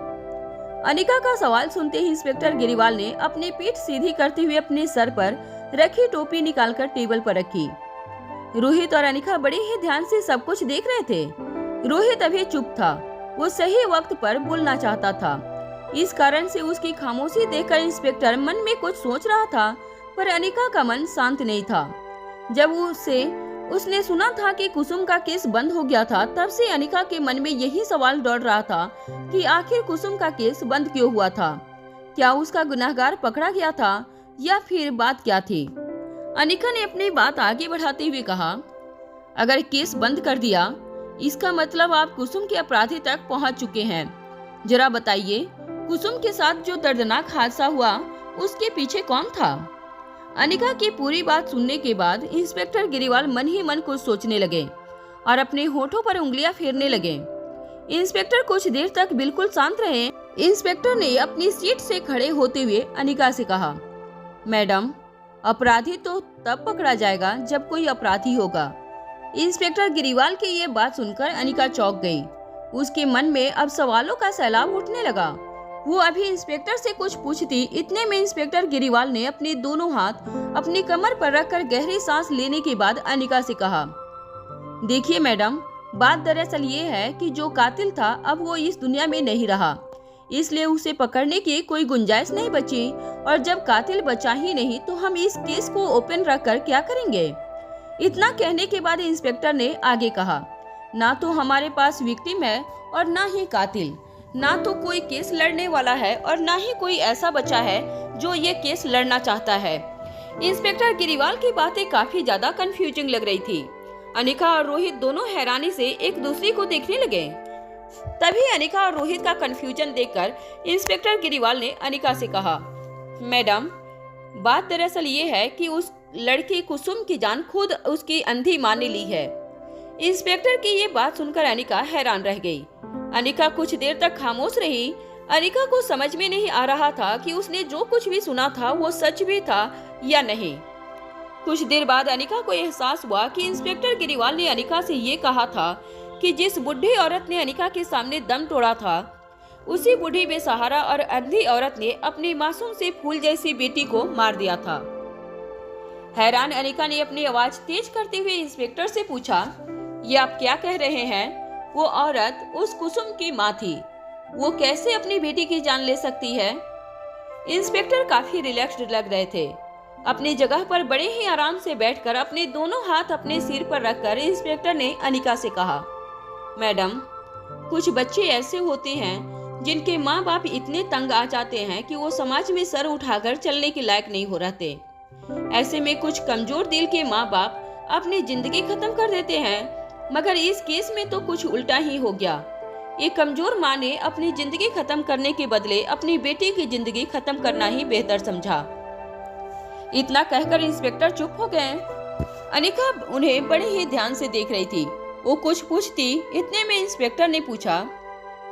अनिका का सवाल सुनते ही इंस्पेक्टर गिरीवाल ने अपनी पीठ सीधी करते हुए अपने सर पर रखी टोपी निकालकर टेबल पर रखी। रोहित और अनिका बड़े ही ध्यान से सब कुछ देख रहे थे। रोहित अभी चुप था, वो सही वक्त पर बोलना चाहता था। इस कारण से उसकी खामोशी देखकर इंस्पेक्टर मन में कुछ सोच रहा था, पर अनिका का मन शांत नहीं था। जब उसने सुना था कि कुसुम का केस बंद हो गया था, तब से अनिका के मन में यही सवाल दौड़ रहा था कि आखिर कुसुम का केस बंद क्यों हुआ था? क्या उसका गुनहगार पकड़ा गया था या फिर बात क्या थी? अनिका ने अपनी बात आगे बढ़ाते हुए कहा, अगर केस बंद कर दिया, इसका मतलब आप कुसुम के अपराधी तक पहुंच चुके हैं। जरा बताइए, कुसुम के साथ जो दर्दनाक हादसा हुआ, उसके पीछे कौन था? अनिका की पूरी बात सुनने के बाद इंस्पेक्टर गिरीवाल मन ही मन कुछ सोचने लगे और अपने होठों पर उंगलियां फेरने लगे। इंस्पेक्टर कुछ देर तक बिल्कुल शांत रहे। इंस्पेक्टर ने अपनी सीट से खड़े होते हुए अनिका से कहा, मैडम, अपराधी तो तब पकड़ा जाएगा जब कोई अपराधी होगा। इंस्पेक्टर गिरीवाल की ये बात सुनकर अनिका चौंक गई। उसके मन में अब सवालों का सैलाब उठने लगा। वो अभी इंस्पेक्टर से कुछ पूछती, इतने में इंस्पेक्टर गिरीवाल ने अपने दोनों हाथ अपनी कमर पर रखकर गहरी सांस लेने के बाद अनिका से कहा, देखिए मैडम, बात दरअसल ये है कि जो कातिल था अब वो इस दुनिया में नहीं रहा, इसलिए उसे पकड़ने की कोई गुंजाइश नहीं बची। और जब कातिल बचा ही नहीं तो हम इस केस को ओपन रखकर क्या करेंगे? इतना कहने के बाद इंस्पेक्टर ने आगे कहा, ना तो हमारे पास विक्टिम है और ना ही कातिल, ना तो कोई केस लड़ने वाला है और ना ही कोई ऐसा बचा है जो ये केस लड़ना चाहता है। इंस्पेक्टर गिरीवाल की बातें काफी ज्यादा कंफ्यूजिंग लग रही थी। अनिका और रोहित दोनों हैरानी से एक दूसरे को देखने लगे। तभी अनिका और रोहित का कंफ्यूजन देखकर इंस्पेक्टर गिरीवाल ने अनिका से कहा, मैडम, बात दरअसल ये है कि उस लड़की कुसुम की जान खुद उसकी अंधी माँ ने ली है। इंस्पेक्टर की ये बात सुनकर अनिका हैरान रह गई। अनिका कुछ देर तक खामोश रही। अनिका को समझ में नहीं आ रहा था कि उसने जो कुछ भी सुना था वो सच भी था या नहीं। कुछ देर बाद अनिका को एहसास हुआ कि इंस्पेक्टर गिरीवाल ने अनिका से ये कहा था कि जिस बुढ़ी औरत ने अनिका के सामने दम तोड़ा था, उसी बूढ़ी बेसहारा और अंधी औरत ने अपनी मासूम से फूल जैसी बेटी को मार दिया था। हैरान अनिका ने अपनी आवाज तेज करते हुए इंस्पेक्टर से पूछा, ये आप क्या कह रहे हैं? वो औरत उस कुसुम की माँ थी, वो कैसे अपनी बेटी की जान ले सकती है? इंस्पेक्टर काफी रिलैक्स्ड लग रहे थे। अपनी जगह पर बड़े ही आराम से बैठकर अपने दोनों हाथ अपने सिर पर रखकर इंस्पेक्टर ने अनिका से कहा, मैडम, कुछ बच्चे ऐसे होते हैं जिनके माँ बाप इतने तंग आ जाते हैं कि वो समाज में सर उठाकर चलने के लायक नहीं हो रहते। ऐसे में कुछ कमजोर दिल के माँ बाप अपनी जिंदगी खत्म कर देते हैं, मगर इस केस में तो कुछ उल्टा ही हो गया। ये कमजोर माँ ने अपनी जिंदगी खत्म करने के बदले अपनी बेटी की जिंदगी खत्म करना ही बेहतर समझा। इतना कहकर इंस्पेक्टर चुप हो गए। अनिका उन्हें बड़े ही ध्यान से देख रही थी। वो कुछ पूछती, इतने में इंस्पेक्टर ने पूछा,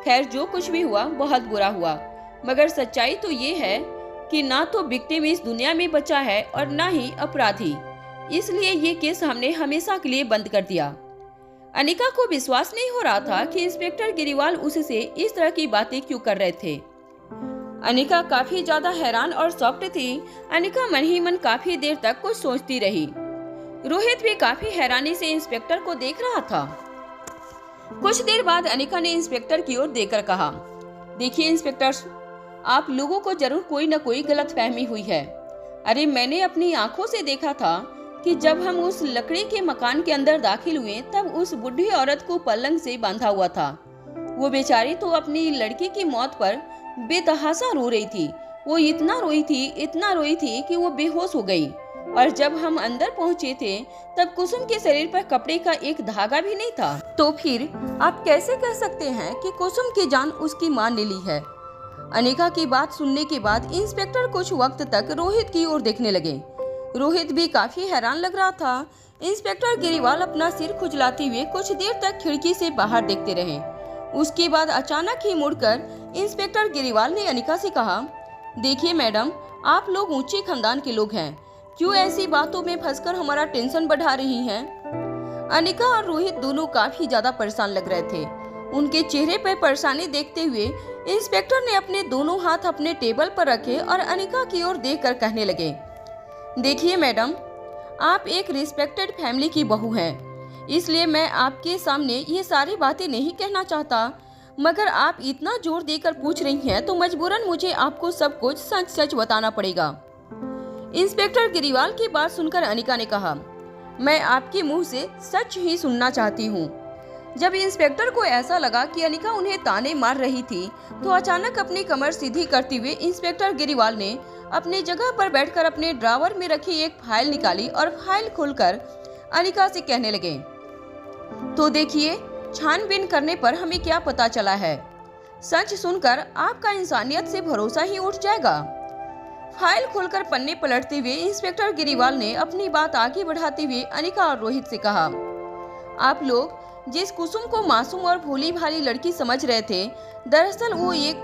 खैर जो कुछ भी हुआ बहुत बुरा हुआ, मगर सच्चाई तो ये है कि ना तो विक्टिम इस दुनिया में बचा है और ना ही अपराधी, इसलिए ये केस हमने हमेशा के लिए बंद कर दिया। अनिका को विश्वास नहीं हो रहा था कि इंस्पेक्टर गिरीवाल उससे इस तरह की बातें क्यों कर रहे थे। अनिका काफी ज्यादा हैरान और शॉक्ड थी। अनिका मन ही मन काफी देर तक कुछ सोचती रही। रोहित भी काफी हैरानी से इंस्पेक्टर को देख रहा था। कुछ देर बाद अनिका ने इंस्पेक्टर की ओर देखकर कहा, देखिए इंस्पेक्टर, आप लोगों को जरूर कोई न कोई गलतफहमी हुई है। अरे मैंने अपनी आंखों से देखा था कि जब हम उस लकड़ी के मकान के अंदर दाखिल हुए तब उस बुढ़ी औरत को पलंग से बांधा हुआ था। वो बेचारी तो अपनी लड़की की मौत पर बेतहाशा रो रही थी। वो इतना रोई थी कि वो बेहोश हो गई। और जब हम अंदर पहुंचे थे तब कुसुम के शरीर पर कपड़े का एक धागा भी नहीं था। तो फिर आप कैसे कह सकते हैं कि कुसुम की जान उसकी मां ने ली है? अनिका की बात सुनने के बाद इंस्पेक्टर कुछ वक्त तक रोहित की ओर देखने लगे। रोहित भी काफी हैरान लग रहा था। इंस्पेक्टर गिरीवाल अपना सिर खुजलाते हुए कुछ देर तक खिड़की से बाहर देखते रहे। उसके बाद अचानक ही मुड़कर इंस्पेक्टर गिरीवाल ने अनिका से कहा, देखिए मैडम, आप लोग ऊंचे खानदान के लोग हैं, क्यों ऐसी बातों में फंसकर हमारा टेंशन बढ़ा रही हैं? अनिका और रोहित दोनों काफी ज्यादा परेशान लग रहे थे। उनके चेहरे पर परेशानी देखते हुए इंस्पेक्टर ने अपने दोनों हाथ अपने टेबल पर रखे और अनिका की ओर देखकर कहने लगे, देखिए मैडम, आप एक रिस्पेक्टेड फैमिली की बहू हैं, इसलिए मैं आपके सामने ये सारी बातें नहीं कहना चाहता, मगर आप इतना जोर देकर पूछ रही हैं तो मजबूरन मुझे आपको सब कुछ सच सच बताना पड़ेगा। इंस्पेक्टर गिरीवाल की बात सुनकर अनिका ने कहा, मैं आपके मुंह से सच ही सुनना चाहती हूँ। जब इंस्पेक्टर को ऐसा लगा कि अनिका उन्हें ताने मार रही थी तो अचानक अपनी कमर सीधी करते हुए इंस्पेक्टर गिरीवाल ने अपनी जगह पर बैठकर अपने ड्रावर में रखी एक फाइल निकाली और फाइल खोलकर अनिका से कहने लगे, तो देखिए, छानबीन करने पर हमें क्या पता चला है। सच सुनकर आपका इंसानियत से भरोसा ही उठ जाएगा। फाइल खोलकर पन्ने पलटते हुए इंस्पेक्टर गिरीवाल ने अपनी बात आगे बढ़ाते हुए अनिका और रोहित से कहा, आप लोग जिस कुसुम को मासूम और भोली भाली लड़की समझ रहे थे, दरअसल वो एक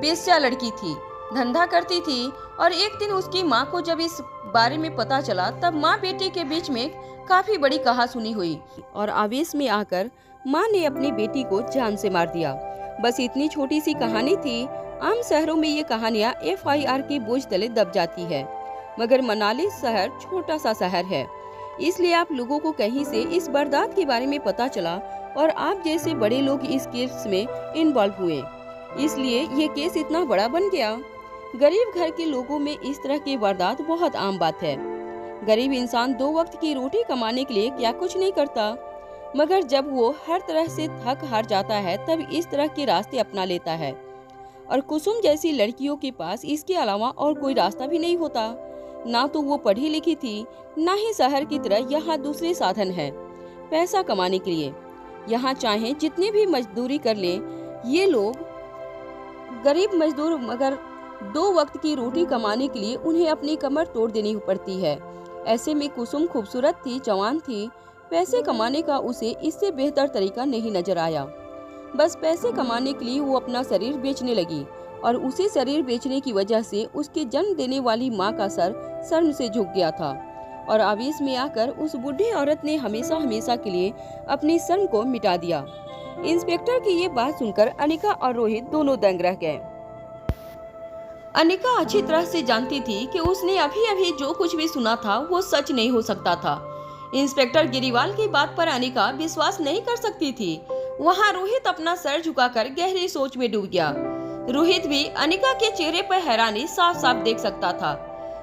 बेश्या लड़की थी, धंधा करती थी। और एक दिन उसकी माँ को जब इस बारे में पता चला तब माँ बेटी के बीच में काफी बड़ी कहासुनी हुई और आवेश में आकर माँ ने अपनी बेटी को जान से मार दिया। बस इतनी छोटी सी कहानी थी। आम शहरों में ये कहानियाँ FIR के बोझ तले दब जाती है, मगर मनाली शहर छोटा सा शहर है, इसलिए आप लोगों को कहीं से इस वारदात के बारे में पता चला और आप जैसे बड़े लोग इस केस में इन्वॉल्व हुए, इसलिए ये केस इतना बड़ा बन गया। गरीब घर के लोगों में इस तरह की वारदात बहुत आम बात है। गरीब इंसान 2 वक्त की रोटी कमाने के लिए क्या कुछ नहीं करता, मगर जब वो हर तरह से थक हार जाता है तब इस तरह के रास्ते अपना लेता है। और कुसुम जैसी लड़कियों के पास इसके अलावा और कोई रास्ता भी नहीं होता। ना तो वो पढ़ी लिखी थी, ना ही शहर की तरह यहाँ दूसरे साधन है पैसा कमाने के लिए। यहाँ चाहे जितनी भी मजदूरी कर ले ये लोग गरीब मजदूर, मगर 2 वक्त की रोटी कमाने के लिए उन्हें अपनी कमर तोड़ देनी पड़ती है। ऐसे में कुसुम खूबसूरत थी, जवान थी, पैसे कमाने का उसे इससे बेहतर तरीका नहीं नजर आया। बस पैसे कमाने के लिए वो अपना शरीर बेचने लगी और उसी शरीर बेचने की वजह से उसके जन्म देने वाली माँ का सर शर्म से झुक गया था और आवेश में आकर उस बूढ़ी औरत ने हमेशा हमेशा के लिए अपनी शर्म को मिटा दिया। इंस्पेक्टर की ये बात सुनकर अनिका और रोहित दोनों दंग रह गए। अनिका अच्छी तरह से जानती थी कि उसने अभी अभी जो कुछ भी सुना था वो सच नहीं हो सकता था। इंस्पेक्टर गिरीवाल की बात पर अनिका विश्वास नहीं कर सकती थी। वहाँ रोहित अपना सर झुकाकर गहरी सोच में डूब गया। रोहित भी अनिका के चेहरे पर हैरानी साफ साफ देख सकता था।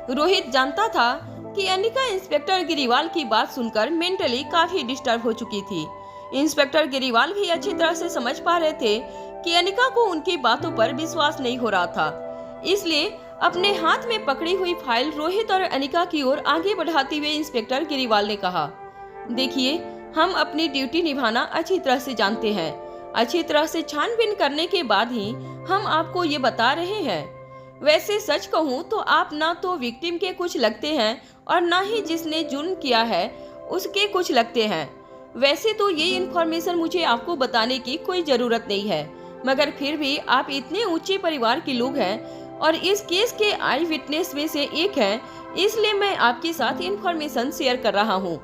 रोहित जानता था कि अनिका इंस्पेक्टर गिरीवाल की बात सुनकर मेंटली काफी डिस्टर्ब हो चुकी थी। इंस्पेक्टर गिरीवाल भी अच्छी तरह से समझ पा रहे थे कि अनिका को उनकी बातों पर विश्वास नहीं हो रहा था, इसलिए अपने हाथ में पकड़ी हुई फाइल रोहित और अनिका की ओर आगे बढ़ाते हुए इंस्पेक्टर गिरीवाल ने कहा, देखिए, हम अपनी ड्यूटी निभाना अच्छी तरह से जानते हैं। अच्छी तरह से छानबीन करने के बाद ही हम आपको ये बता रहे हैं। वैसे सच कहूँ तो आप ना तो विक्टिम के कुछ लगते हैं और ना ही जिसने जुर्म किया है उसके कुछ लगते हैं। वैसे तो ये इन्फॉर्मेशन मुझे आपको बताने की कोई जरूरत नहीं है, मगर फिर भी आप इतने ऊंचे परिवार के लोग हैं और इस केस के आई विटनेस में से एक हैं, इसलिए मैं आपके साथ इन्फॉर्मेशन शेयर कर रहा हूँ।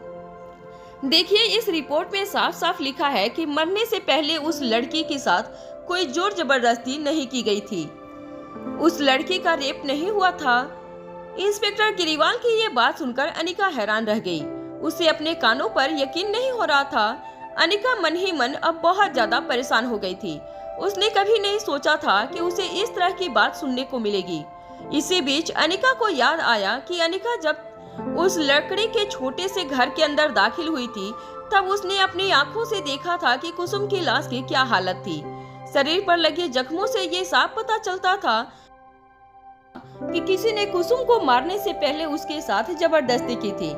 देखिए, इस रिपोर्ट में साफ साफ लिखा है कि मरने से पहले उस लड़की के साथ कोई जोर जबरदस्ती नहीं की गई थी। उस लड़की का रेप नहीं हुआ था। इंस्पेक्टर गिरीवाल की ये बात सुनकर अनिका हैरान रह गई। उसे अपने कानों पर यकीन नहीं हो रहा था। अनिका मन ही मन अब बहुत ज्यादा परेशान हो गई थी। उसने कभी नहीं सोचा था कि उसे इस तरह की बात सुनने को मिलेगी। इसी बीच अनिका को याद आया कि अनिका जब उस लकड़ी के छोटे से घर के अंदर दाखिल हुई थी तब उसने अपनी आंखों से देखा था कि कुसुम की लाश की क्या हालत थी। शरीर पर लगे जख्मों से ये साफ पता चलता था कि किसी ने कुसुम को मारने से पहले उसके साथ जबरदस्ती की थी,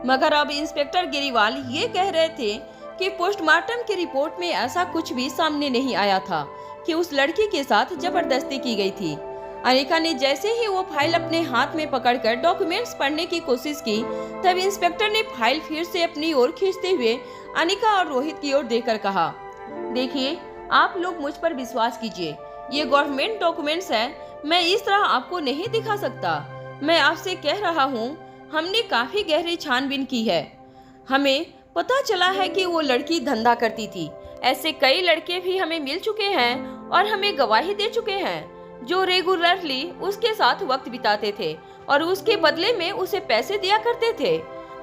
मगर अब इंस्पेक्टर गिरीवाल ये कह रहे थे कि पोस्टमार्टम की रिपोर्ट में ऐसा कुछ भी सामने नहीं आया था कि उस लड़की के साथ जबरदस्ती की गई थी। अनिका ने जैसे ही वो फाइल अपने हाथ में पकड़कर डॉक्यूमेंट्स पढ़ने की कोशिश की, तब इंस्पेक्टर ने फाइल फिर से अपनी ओर खींचते हुए अनिका और रोहित की ओर देखकर कहा, देखिए, आप लोग मुझ पर विश्वास कीजिए, ये गवर्नमेंट डॉक्यूमेंट्स है, मैं इस तरह आपको नहीं दिखा सकता। मैं आपसे कह रहा हूँ, हमने काफी गहरी छानबीन की है। हमें पता चला है कि वो लड़की धंधा करती थी। ऐसे कई लड़के भी हमें मिल चुके हैं और हमें गवाही दे चुके हैं जो रेगुलरली उसके साथ वक्त बिताते थे और उसके बदले में उसे पैसे दिया करते थे।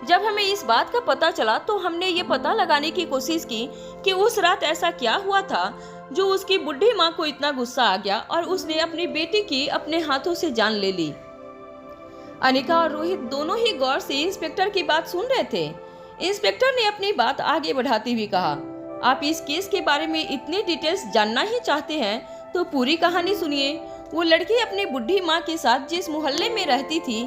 जब हमें इस बात का पता चला तो हमने ये पता लगाने की कोशिश की कि उस रात ऐसा क्या हुआ था जो उसकी बुढ़ी माँ को इतना गुस्सा आ गया और उसने अपनी बेटी की अपने हाथों से जान ले ली। अनिका और रोहित दोनों ही गौर से इंस्पेक्टर की बात सुन रहे थे। इंस्पेक्टर ने अपनी बात आगे बढ़ाते हुए कहा, आप इस केस के बारे में इतनी डिटेल्स जानना ही चाहते हैं तो पूरी कहानी सुनिए। वो लड़की अपनी बुढ़ी माँ के साथ जिस मोहल्ले में रहती थी,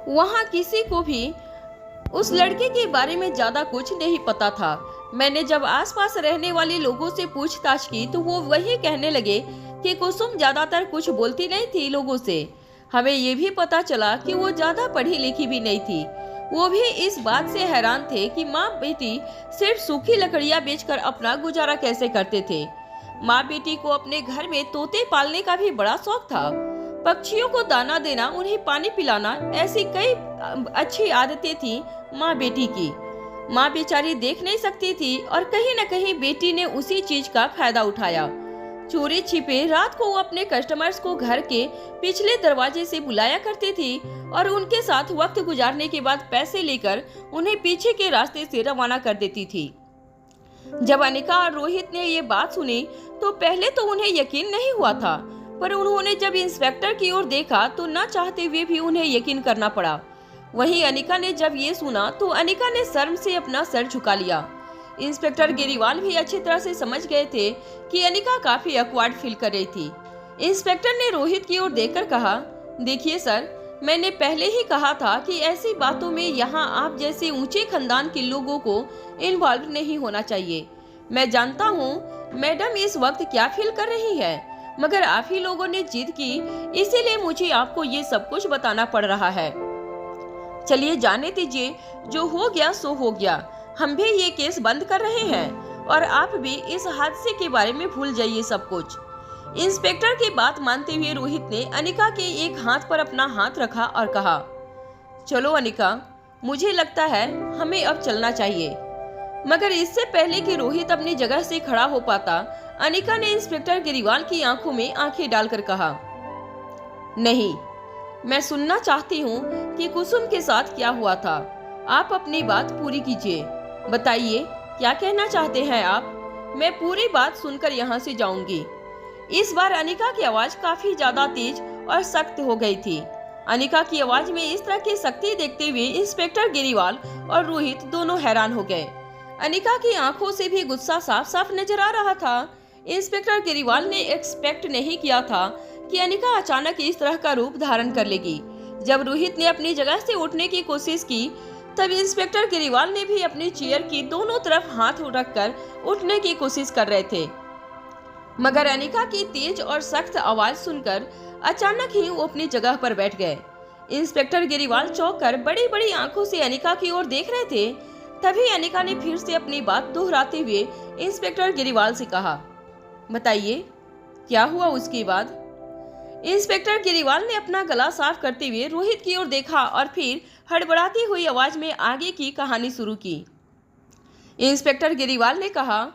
वहाँ किसी को भी उस लड़के के बारे में ज्यादा कुछ नहीं पता था। मैंने जब आसपास रहने वाले लोगों से पूछताछ की तो वो वही कहने लगे कि कुसुम ज्यादातर कुछ बोलती नहीं थी लोगों से। हमें ये भी पता चला कि वो ज्यादा पढ़ी लिखी भी नहीं थी। वो भी इस बात से हैरान थे कि माँ बेटी सिर्फ सूखी लकड़ियाँ बेचकर अपना गुजारा कैसे करते थे। माँ बेटी को अपने घर में तोते पालने का भी बड़ा शौक था। पक्षियों को दाना देना, उन्हें पानी पिलाना, ऐसी कई अच्छी आदतें थी माँ बेटी की। माँ बेचारी देख नहीं सकती थी और कहीं न कहीं बेटी ने उसी चीज का फायदा उठाया। चोरी छिपे रात को वो अपने कस्टमर्स को घर के पिछले दरवाजे से बुलाया करती थी और उनके साथ वक्त गुजारने के बाद पैसे लेकर उन्हें पीछे के रास्ते से रवाना कर देती थी। जब अनिका और रोहित ने ये बात सुनी तो पहले तो उन्हें यकीन नहीं हुआ था, पर उन्होंने जब इंस्पेक्टर की ओर देखा तो न चाहते हुए भी उन्हें यकीन करना पड़ा। वहीं अनिका ने जब ये सुना तो अनिका ने शर्म से अपना सर झुका लिया। इंस्पेक्टर गिरीवाल भी अच्छी तरह से समझ गए थे कि अनिका काफी ऑकवर्ड फील कर रही थी। इंस्पेक्टर ने रोहित की ओर देखकर कहा, देखिए सर, मैंने पहले ही कहा था कि ऐसी बातों में यहाँ आप जैसे ऊंचे खानदान के लोगों को इन्वॉल्व नहीं होना चाहिए। मैं जानता हूँ मैडम इस वक्त क्या फील कर रही है, मगर आप ही लोगों ने जिद की, इसीलिए मुझे आपको ये सब कुछ बताना पड़ रहा है। चलिए जाने दीजिए, जो हो गया सो हो गया। हम भी ये केस बंद कर रहे हैं और आप भी इस हादसे के बारे में भूल जाइए सब कुछ। इंस्पेक्टर की बात मानते हुए रोहित ने अनिका के एक हाथ पर अपना हाथ रखा और कहा, चलो अनिका, मुझे लगता है हमें अब चलना चाहिए। मगर इससे पहले कि रोहित अपनी जगह से खड़ा हो पाता, अनिका ने इंस्पेक्टर गिरीवाल की आंखों में आंखें डालकर कहा, नहीं, मैं सुनना चाहती हूँ कि कुसुम के साथ क्या हुआ था। आप अपनी बात पूरी कीजिए। बताइए, क्या कहना चाहते हैं आप? मैं पूरी बात सुनकर यहाँ से जाऊंगी। इस बार अनिका की आवाज काफी ज्यादा तेज और सख्त हो गई थी। अनिका की आवाज में इस तरह की सख्ती देखते हुए इंस्पेक्टर गिरीवाल और रोहित दोनों हैरान हो गए। अनिका की आंखों से भी गुस्सा साफ साफ नजर आ रहा था। इंस्पेक्टर गिरीवाल ने एक्सपेक्ट नहीं किया था कि अनिका अचानक इस तरह का रूप धारण कर लेगी। जब रोहित ने अपनी जगह से उठने की कोशिश की, तब इंस्पेक्टर गिरीवाल ने भी अपनी चेयर की दोनों तरफ हाथ रखकर उठने की कोशिश कर रहे थे। मगर अनिका की तेज और सख्त आवाज सुनकर अचानक ही वो अपनी जगह पर बैठ गए। इंस्पेक्टर गिरीवाल चौंक कर बड़ी बड़ी आंखों से अनिका की ओर देख रहे थे। तभी अनिका ने फिर से अपनी बात दोहराते हुए इंस्पेक्टर गिरीवाल से कहा, बताइए, क्या हुआ उसके बाद? इंस्पेक्टर गिरीवाल ने अपना गला साफ करते हुए रोहित की ओर देखा और फिर हड़बड़ाती हुई आवाज में आगे की कहानी शुरू की। इंस्पेक्टर गिरीवाल ने कहा,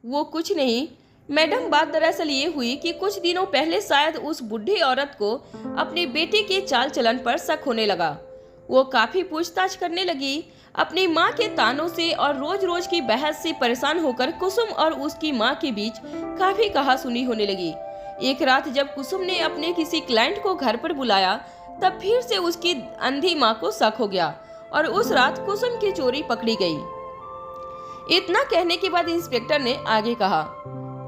वो कुछ नहीं मैडम, बात दरअसल ये हुई कि कुछ दिनों पहले शायद उस बुढ़ी औरत को अपनी बेटी के चाल चलन पर शक होने लगा। वो काफी पूछताछ करने लगी। अपनी माँ के तानों से और रोज रोज की बहस से परेशान होकर कुसुम और उसकी माँ के बीच काफी कहासुनी होने लगी। एक रात जब कुसुम ने अपने किसी क्लाइंट को घर पर बुलाया, तब फिर से उसकी अंधी माँ को शक हो गया और उस रात कुसुम की चोरी पकड़ी गई। इतना कहने के बाद इंस्पेक्टर ने आगे कहा,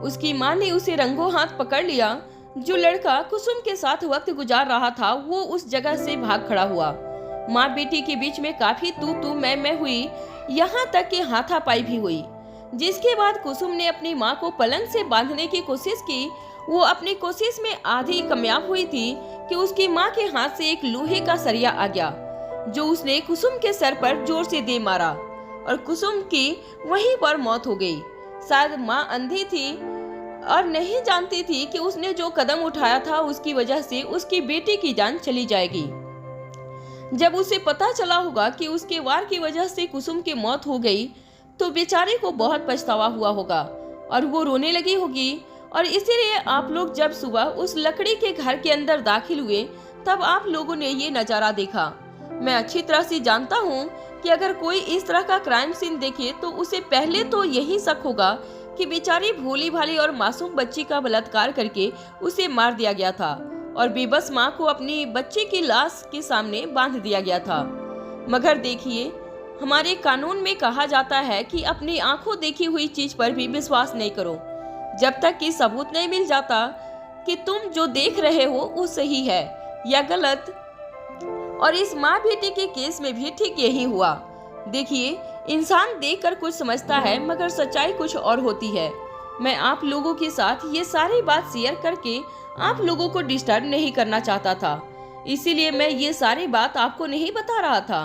उसकी माँ ने उसे रंगों हाथ पकड़ लिया जो लड़का कुसुम के साथ वक्त गुजार रहा था वो उस जगह से भाग खड़ा हुआ। माँ बेटी के बीच में काफी तू मैं हुई, यहाँ तक कि हाथापाई भी हुई। जिसके बाद कुसुम ने अपनी माँ को पलंग से बांधने की कोशिश की। वो अपनी कोशिश में आधी कामयाब हुई थी कि उसकी माँ के हाथ से एक लोहे का सरिया आ गया, जो उसने कुसुम के सर पर जोर से दे मारा और कुसुम की वहीं पर मौत हो गई। शायद माँ अंधी थी और नहीं जानती थी कि उसने जो कदम उठाया था उसकी वजह से उसकी बेटी की जान चली जाएगी। जब उसे पता चला होगा कि उसके वार की वजह से कुसुम की मौत हो गई तो बेचारे को बहुत पछतावा हुआ होगा और वो रोने लगी होगी। और इसीलिए आप लोग जब सुबह उस लकड़ी के घर के अंदर दाखिल हुए तब आप लोगों ने ये नजारा देखा। मैं अच्छी तरह से जानता हूँ कि अगर कोई इस तरह का क्राइम सीन देखे तो उसे पहले तो यही शक होगा कि बेचारी भोली भाली और मासूम बच्ची का बलात्कार करके उसे मार दिया गया था और बेबस माँ को अपनी बच्चे की लाश के सामने बांध दिया गया था। मगर देखिए, हमारे कानून में कहा जाता है कि अपनी आंखों देखी हुई चीज पर भी विश्वास नहीं करो जब तक कि सबूत नहीं मिल जाता कि तुम जो देख रहे हो वो सही है या गलत। और इस माँ बेटी के केस में भी ठीक यही हुआ। देखिए, इंसान देखकर कुछ समझता है मगर सच्चाई कुछ और होती है। मैं आप लोगों के साथ ये सारी बात शेयर करके आप लोगों को डिस्टर्ब नहीं करना चाहता था, इसीलिए मैं ये सारी बात आपको नहीं बता रहा था।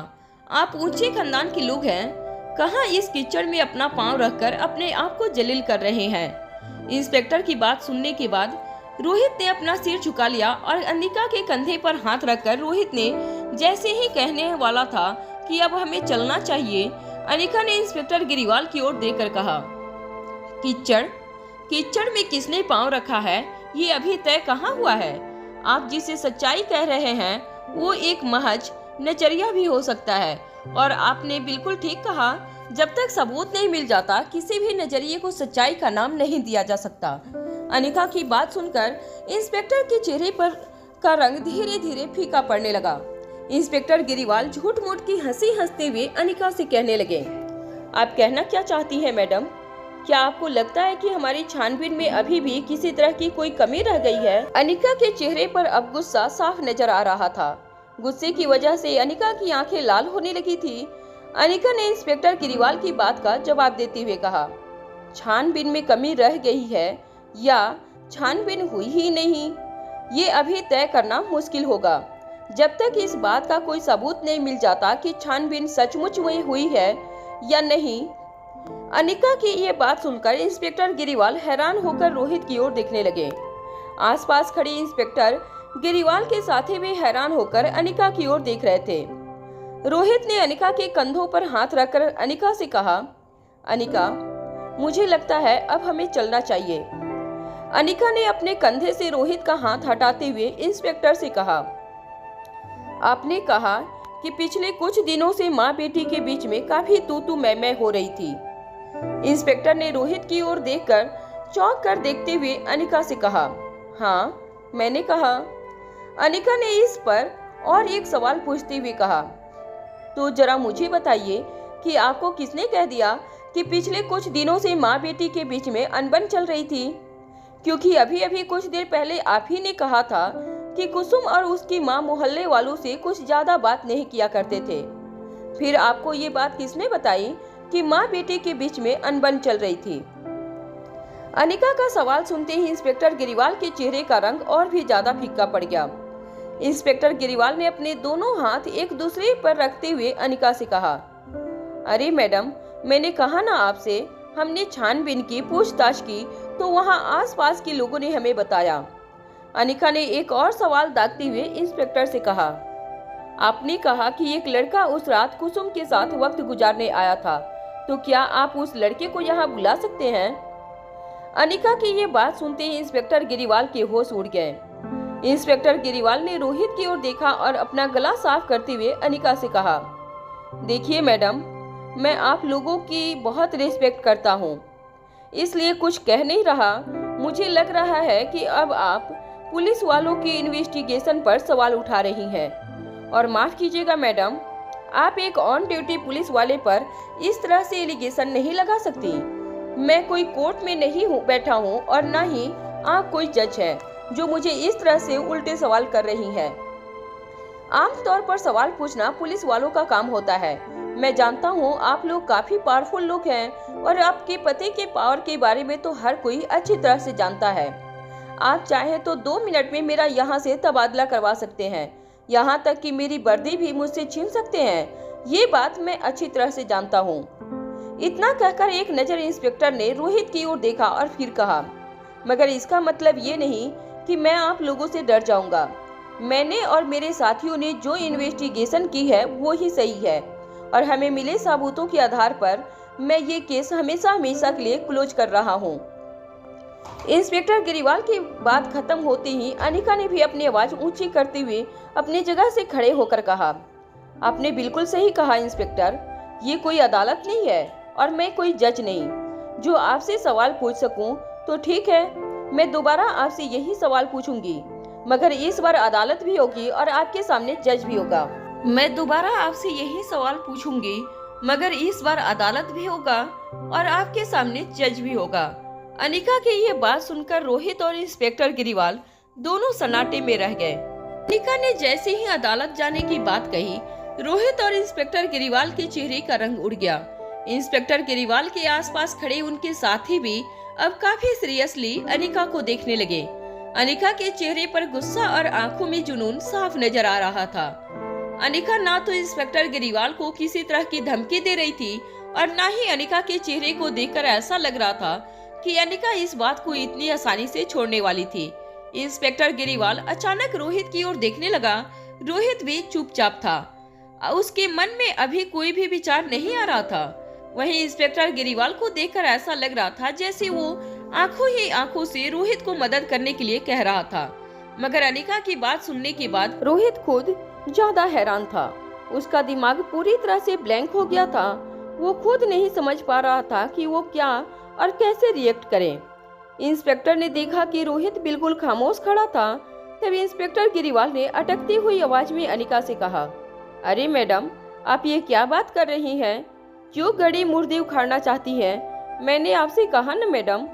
आप ऊंचे खानदान के लोग हैं, कहाँ इस कीचड़ में अपना पांव रखकर अपने आप को जलील कर रहे हैं। इंस्पेक्टर की बात सुनने के बाद रोहित ने अपना सिर झुका लिया और अनिका के कंधे पर हाथ रखकर रोहित ने जैसे ही कहने वाला था कि अब हमें चलना चाहिए, अनिका ने इंस्पेक्टर गिरीवाल की ओर देखकर कहा, कीचड़ में किसने पांव रखा है ये अभी तय कहाँ हुआ है। आप जिसे सच्चाई कह रहे हैं वो एक महज नजरिया भी हो सकता है और आपने बिल्कुल ठीक कहा, जब तक सबूत नहीं मिल जाता किसी भी नजरिए को सच्चाई का नाम नहीं दिया जा सकता। अनिका की बात सुनकर इंस्पेक्टर के चेहरे पर का रंग धीरे धीरे फीका पड़ने लगा। इंस्पेक्टर गिरीवाल झूठ मूठ की हंसी हंसते हुए अनिका से कहने लगे, आप कहना क्या चाहती हैं मैडम? क्या आपको लगता है कि हमारी छानबीन में अभी भी किसी तरह की कोई कमी रह गई है? अनिका के चेहरे पर अब गुस्सा साफ नजर आ रहा था। गुस्से की वजह से अनिका की आंखें लाल होने लगी थी। अनिका ने इंस्पेक्टर गिरीवाल की बात का जवाब देते हुए कहा, छानबीन में कमी रह गई है या छानबीन हुई ही नहीं, ये अभी तय करना मुश्किल होगा जब तक इस बात का कोई सबूत नहीं मिल जाता कि छानबीन सचमुच में हुई है या नहीं। अनिका की ये बात सुनकर इंस्पेक्टर गिरीवाल हैरान होकर रोहित की ओर देखने लगे। आसपास खड़ी इंस्पेक्टर गिरीवाल के साथी भी हैरान होकर अनिका की ओर देख रहे थे। रोहित ने अनिका के कंधों पर हाथ रखकर अनिका से कहा, अनिका, मुझे लगता है अब हमें चलना चाहिए। अनिका ने अपने कंधे से रोहित का हाथ हटाते हुए इंस्पेक्टर से कहा, आपने कहा कि पिछले कुछ दिनों से माँ बेटी के बीच में काफी तू मैं हो रही थी। इंस्पेक्टर ने रोहित की ओर देखकर चौंक कर देखते हुए अनिका से कहा, हाँ मैंने कहा। अनिका ने इस पर और एक सवाल पूछते हुए कहा, तो जरा मुझे बताइए कि आपको किसने कह दिया कि पिछले कुछ दिनों से माँ बेटी के बीच में अनबन चल रही थी? क्योंकि अभी अभी कुछ देर पहले आप ही ने कहा था कि कुसुम और उसकी माँ मोहल्ले वालों से कुछ ज्यादा बात नहीं किया करते थे। फिर आपको ये बात किसने बताई कि माँ बेटी के बीच में अनबन चल रही थी? अनिका का सवाल सुनते ही इंस्पेक्टर गिरीवाल के चेहरे का रंग और भी ज्यादा फीका पड़ गया। इंस्पेक्टर गिरीवाल ने अपने दोनों हाथ एक दूसरे पर रखते हुए अनिका से कहा, अरे मैडम, मैंने कहा ना आपसे, हमने छानबीन की, पूछताछ की तो वहाँ आसपास के लोगों ने हमें बताया। अनिका ने एक और सवाल दागते हुए इंस्पेक्टर से कहा, आपने कहा कि एक लड़का उस रात कुसुम के साथ वक्त गुजारने आया था, तो क्या आप उस लड़के को यहाँ बुला सकते हैं? अनिका की ये बात सुनते ही इंस्पेक्टर गिरीवाल के होश उड़ गए। इंस्पेक्टर गिरीवाल ने रोहित की ओर देखा और अपना गला साफ करते हुए अनिका से कहा, देखिए मैडम, मैं आप लोगों की बहुत रिस्पेक्ट करता हूँ, इसलिए कुछ कह नहीं रहा। मुझे लग रहा है कि अब आप पुलिस वालों की इन्वेस्टिगेशन पर सवाल उठा रही हैं। और माफ कीजिएगा मैडम, आप एक ऑन ड्यूटी पुलिस वाले पर इस तरह से एलिगेशन नहीं लगा सकती। मैं कोई कोर्ट में नहीं बैठा हूँ और न ही आप कोई जज है जो मुझे इस तरह से उल्टे सवाल कर रही हैं। आमतौर पर सवाल पूछना पुलिस वालों का काम होता है। मैं जानता हूँ आप लोग काफी पावरफुल लोग हैं और आपके पति के पावर के बारे में तो हर कोई अच्छी तरह से जानता है। आप चाहे तो 2 मिनट में मेरा यहाँ से तबादला करवा सकते हैं, यहाँ तक कि मेरी वर्दी भी मुझसे छीन सकते हैं। ये बात मैं अच्छी तरह से जानता हूँ। इतना कहकर एक नजर इंस्पेक्टर ने रोहित की ओर देखा और फिर कहा, मगर इसका मतलब ये नहीं कि मैं आप लोगों से डर जाऊंगा। मैंने और मेरे साथियों ने जो इन्वेस्टिगेशन की है वो ही सही है और हमें मिले सबूतों के आधार पर मैं ये केस हमेशा हमेशा के लिए क्लोज कर रहा हूँ। इंस्पेक्टर गिरीवाल की बात खत्म होते ही अनिका ने भी अपनी आवाज ऊंची करते हुए अपनी जगह से खड़े होकर कहा, आपने बिल्कुल सही कहा इंस्पेक्टर, ये कोई अदालत नहीं है और मैं कोई जज नहीं जो आपसे सवाल पूछ सकूं। तो ठीक है, मैं दोबारा आपसे यही सवाल पूछूंगी, मगर इस बार अदालत भी होगी और आपके सामने जज भी होगा। मैं दोबारा आपसे यही सवाल पूछूंगी, मगर इस बार अदालत भी होगा और आपके सामने जज भी होगा। अनिका की ये बात सुनकर रोहित और इंस्पेक्टर गिरीवाल दोनों सन्नाटे में रह गए। अनिका ने जैसे ही अदालत जाने की बात कही, रोहित और इंस्पेक्टर गिरीवाल के चेहरे का रंग उड़ गया। इंस्पेक्टर गिरीवाल के आसपास खड़े उनके साथी भी अब काफी सीरियसली अनिका को देखने लगे। अनिका के चेहरे पर गुस्सा और आंखों में जुनून साफ नजर आ रहा था। अनिका ना तो इंस्पेक्टर गिरीवाल को किसी तरह की धमकी दे रही थी और ना ही अनिका के चेहरे को देखकर ऐसा लग रहा था कि अनिका इस बात को इतनी आसानी से छोड़ने वाली थी। इंस्पेक्टर गिरीवाल अचानक रोहित की ओर देखने लगा। रोहित भी चुपचाप था, उसके मन में अभी कोई भी विचार नहीं आ रहा था। वहीं इंस्पेक्टर गिरीवाल को देखकर ऐसा लग रहा था जैसे वो आंखों ही आंखों से रोहित को मदद करने के लिए कह रहा था। मगर अनिका की बात सुनने के बाद रोहित खुद ज्यादा हैरान था। उसका दिमाग पूरी तरह से ब्लैंक हो गया था। वो खुद नहीं समझ पा रहा था कि वो क्या और कैसे रिएक्ट करे। इंस्पेक्टर ने देखा कि रोहित बिल्कुल खामोश खड़ा था। तब इंस्पेक्टर गिरीवाल ने अटकती हुई आवाज में अनिका से कहा, अरे मैडम, आप ये क्या बात कर रही हैं? क्यों गड़ी मुर्दी उखाड़ना चाहती हैं? मैंने आपसे कहा न मैडम,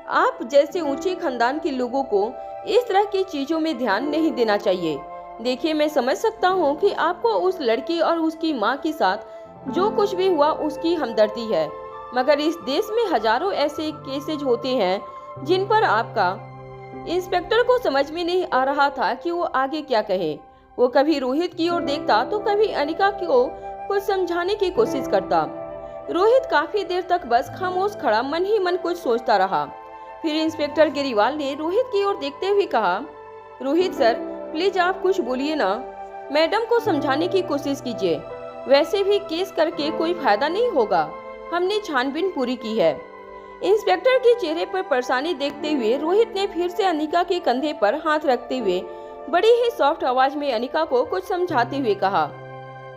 आप जैसे ऊंचे खानदान के लोगों को इस तरह की चीजों में ध्यान नहीं देना चाहिए। देखिए, मैं समझ सकता हूँ कि आपको उस लड़की और उसकी माँ के साथ जो कुछ भी हुआ उसकी हमदर्दी है, मगर इस देश में हजारों ऐसे केसेज होते हैं जिन पर आपका। इंस्पेक्टर को समझ में नहीं आ रहा था कि वो आगे क्या कहे। वो कभी रोहित की ओर देखता तो कभी अनिका को कुछ समझाने की कोशिश करता। रोहित काफी देर तक बस खामोश खड़ा मन ही मन कुछ सोचता रहा। फिर इंस्पेक्टर गिरीवाल ने रोहित की ओर देखते हुए कहा, रोहित सर, प्लीज आप कुछ बोलिए ना, मैडम को समझाने की कोशिश कीजिए। वैसे भी केस करके कोई फायदा नहीं होगा, हमने छानबीन पूरी की है। इंस्पेक्टर के चेहरे पर परेशानी देखते हुए रोहित ने फिर से अनिका के कंधे पर हाथ रखते हुए बड़ी ही सॉफ्ट आवाज में अनिका को कुछ समझाते हुए कहा,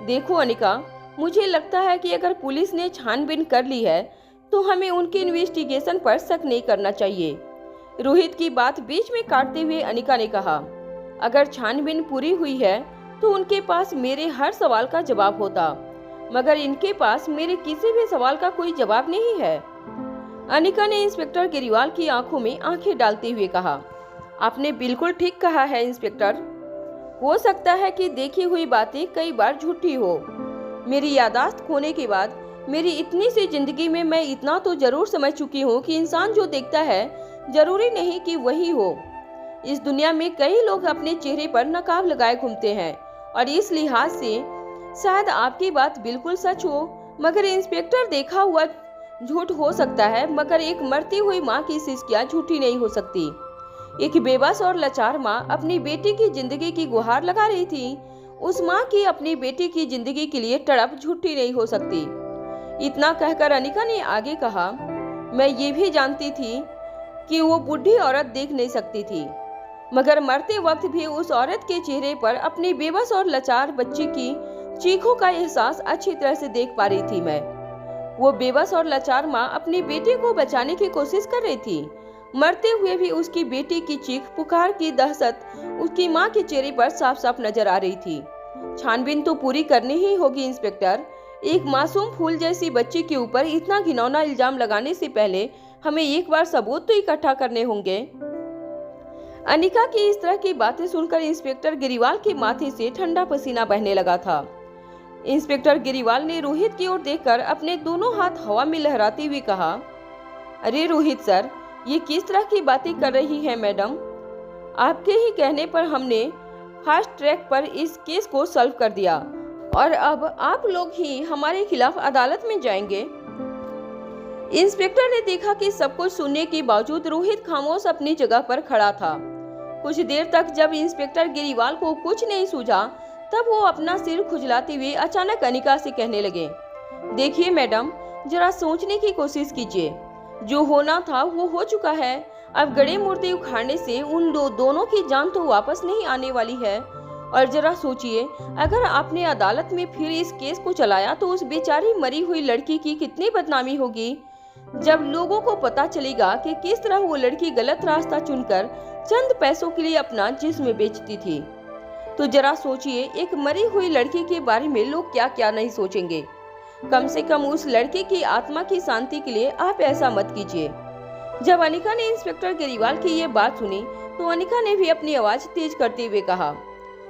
देखो अनिका, मुझे लगता है कि अगर पुलिस ने छानबीन कर ली है तो हमें उनके इन्वेस्टिगेशन पर शक नहीं करना चाहिए। रोहित की बात बीच में काटते हुए अनिका ने कहा, अगर छानबीन पूरी हुई है तो उनके पास मेरे हर सवाल का जवाब होता, मगर इनके पास मेरे किसी भी सवाल का कोई जवाब नहीं है। अनिका ने इंस्पेक्टर गिरीवाल की आंखों में आंखें डालते हुए कहा, आपने बिल्कुल ठीक कहा है इंस्पेक्टर। हो सकता है कि देखी हुई बातें कई बार झूठी हो। मेरी यादाश्त खोने के बाद मेरी इतनी सी जिंदगी में मैं इतना तो जरूर समझ चुकी हूँ कि इंसान जो देखता है जरूरी नहीं कि वही हो। इस दुनिया में कई लोग अपने चेहरे पर नकाब लगाए घूमते हैं और इस लिहाज से शायद आपकी बात बिल्कुल सच हो, मगर इंस्पेक्टर देखा हुआ झूठ हो सकता है, मगर एक मरती हुई माँ की सिसकियाँ झूठी नहीं हो सकती। एक बेबस और लाचार माँ अपनी बेटी की जिंदगी की गुहार लगा रही थी। उस माँ की अपनी बेटी की जिंदगी के लिए तड़प झूठी नहीं हो सकती। इतना कहकर अनिका ने आगे कहा, मैं ये भी जानती थी कि वो बूढ़ी औरत देख नहीं सकती थी, मगर मरते वक्त भी उस औरत के चेहरे पर अपनी बेबस और लाचार बच्ची की चीखों का एहसास अच्छी तरह से देख पा रही थी। मैं वो बेबस और लाचार माँ अपनी बेटी को बचाने की कोशिश कर रही थी। मरते हुए भी उसकी बेटी की चीख पुकार की दहशत उसकी माँ के चेहरे पर साफ साफ नजर आ रही थी। छानबीन तो पूरी करनी ही होगी इंस्पेक्टर। एक मासूम फूल जैसी बच्ची के ऊपर इतना घिनौना इल्जाम लगाने से पहले हमें एक बार सबूत तो इकट्ठा करने होंगे। अनिका की इस तरह की बातें सुनकर इंस्पेक्टर गिरीवाल के माथे से ठंडा पसीना बहने लगा था। इंस्पेक्टर गिरीवाल ने रोहित की ओर देखकर अपने दोनों हाथ हवा में लहराते हुए कहा, अरे रोहित सर, ये किस तरह की बातें कर रही है मैडम? आपके ही कहने पर हमने फास्ट ट्रैक पर इस केस को सॉल्व कर दिया और अब आप लोग ही हमारे खिलाफ अदालत में जाएंगे। इंस्पेक्टर ने देखा कि सब कुछ सुनने के बावजूद रोहित खामोश अपनी जगह पर खड़ा था। कुछ देर तक जब इंस्पेक्टर गिरीवाल को कुछ नहीं सूझा, तब वो अपना सिर खुजलाते हुए अचानक अनिका से कहने लगे, देखिए मैडम, जरा सोचने की कोशिश कीजिए। जो होना था वो हो चुका है। अब गड़े मुर्दे उखाड़ने से उन दोनों की जान तो वापस नहीं आने वाली है। और जरा सोचिए, अगर आपने अदालत में फिर इस केस को चलाया तो उस बेचारी मरी हुई लड़की की कितनी बदनामी होगी। जब लोगों को पता चलेगा कि किस तरह वो लड़की गलत रास्ता चुनकर चंद पैसों के लिए अपना जिस्म बेचती थी, तो जरा सोचिए, एक मरी हुई लड़की के बारे में लोग क्या क्या नहीं सोचेंगे। कम से कम उस लड़के की आत्मा की शांति के लिए आप ऐसा मत कीजिए। जब अनिका ने इंस्पेक्टर गिरीवाल की ये बात सुनी तो अनिका ने भी अपनी आवाज तेज करते हुए कहा,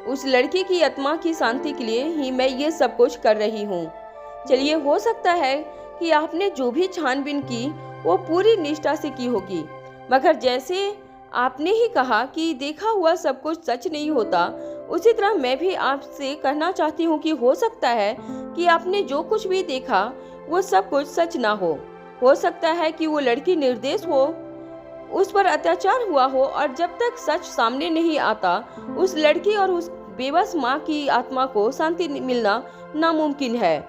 उस लड़की की आत्मा की शांति के लिए ही मैं ये सब कुछ कर रही हूँ। चलिए, हो सकता है कि आपने जो भी छानबीन की वो पूरी निष्ठा से की होगी, मगर जैसे आपने ही कहा कि देखा हुआ सब कुछ सच नहीं होता, उसी तरह मैं भी आपसे कहना चाहती हूँ कि हो सकता है कि आपने जो कुछ भी देखा वो सब कुछ सच ना हो सकता है कि वो लड़की निर्दोष हो, उस पर अत्याचार हुआ हो, और जब तक सच सामने नहीं आता उस लड़की और उस बेबस माँ की आत्मा को शांति मिलना नामुमकिन है।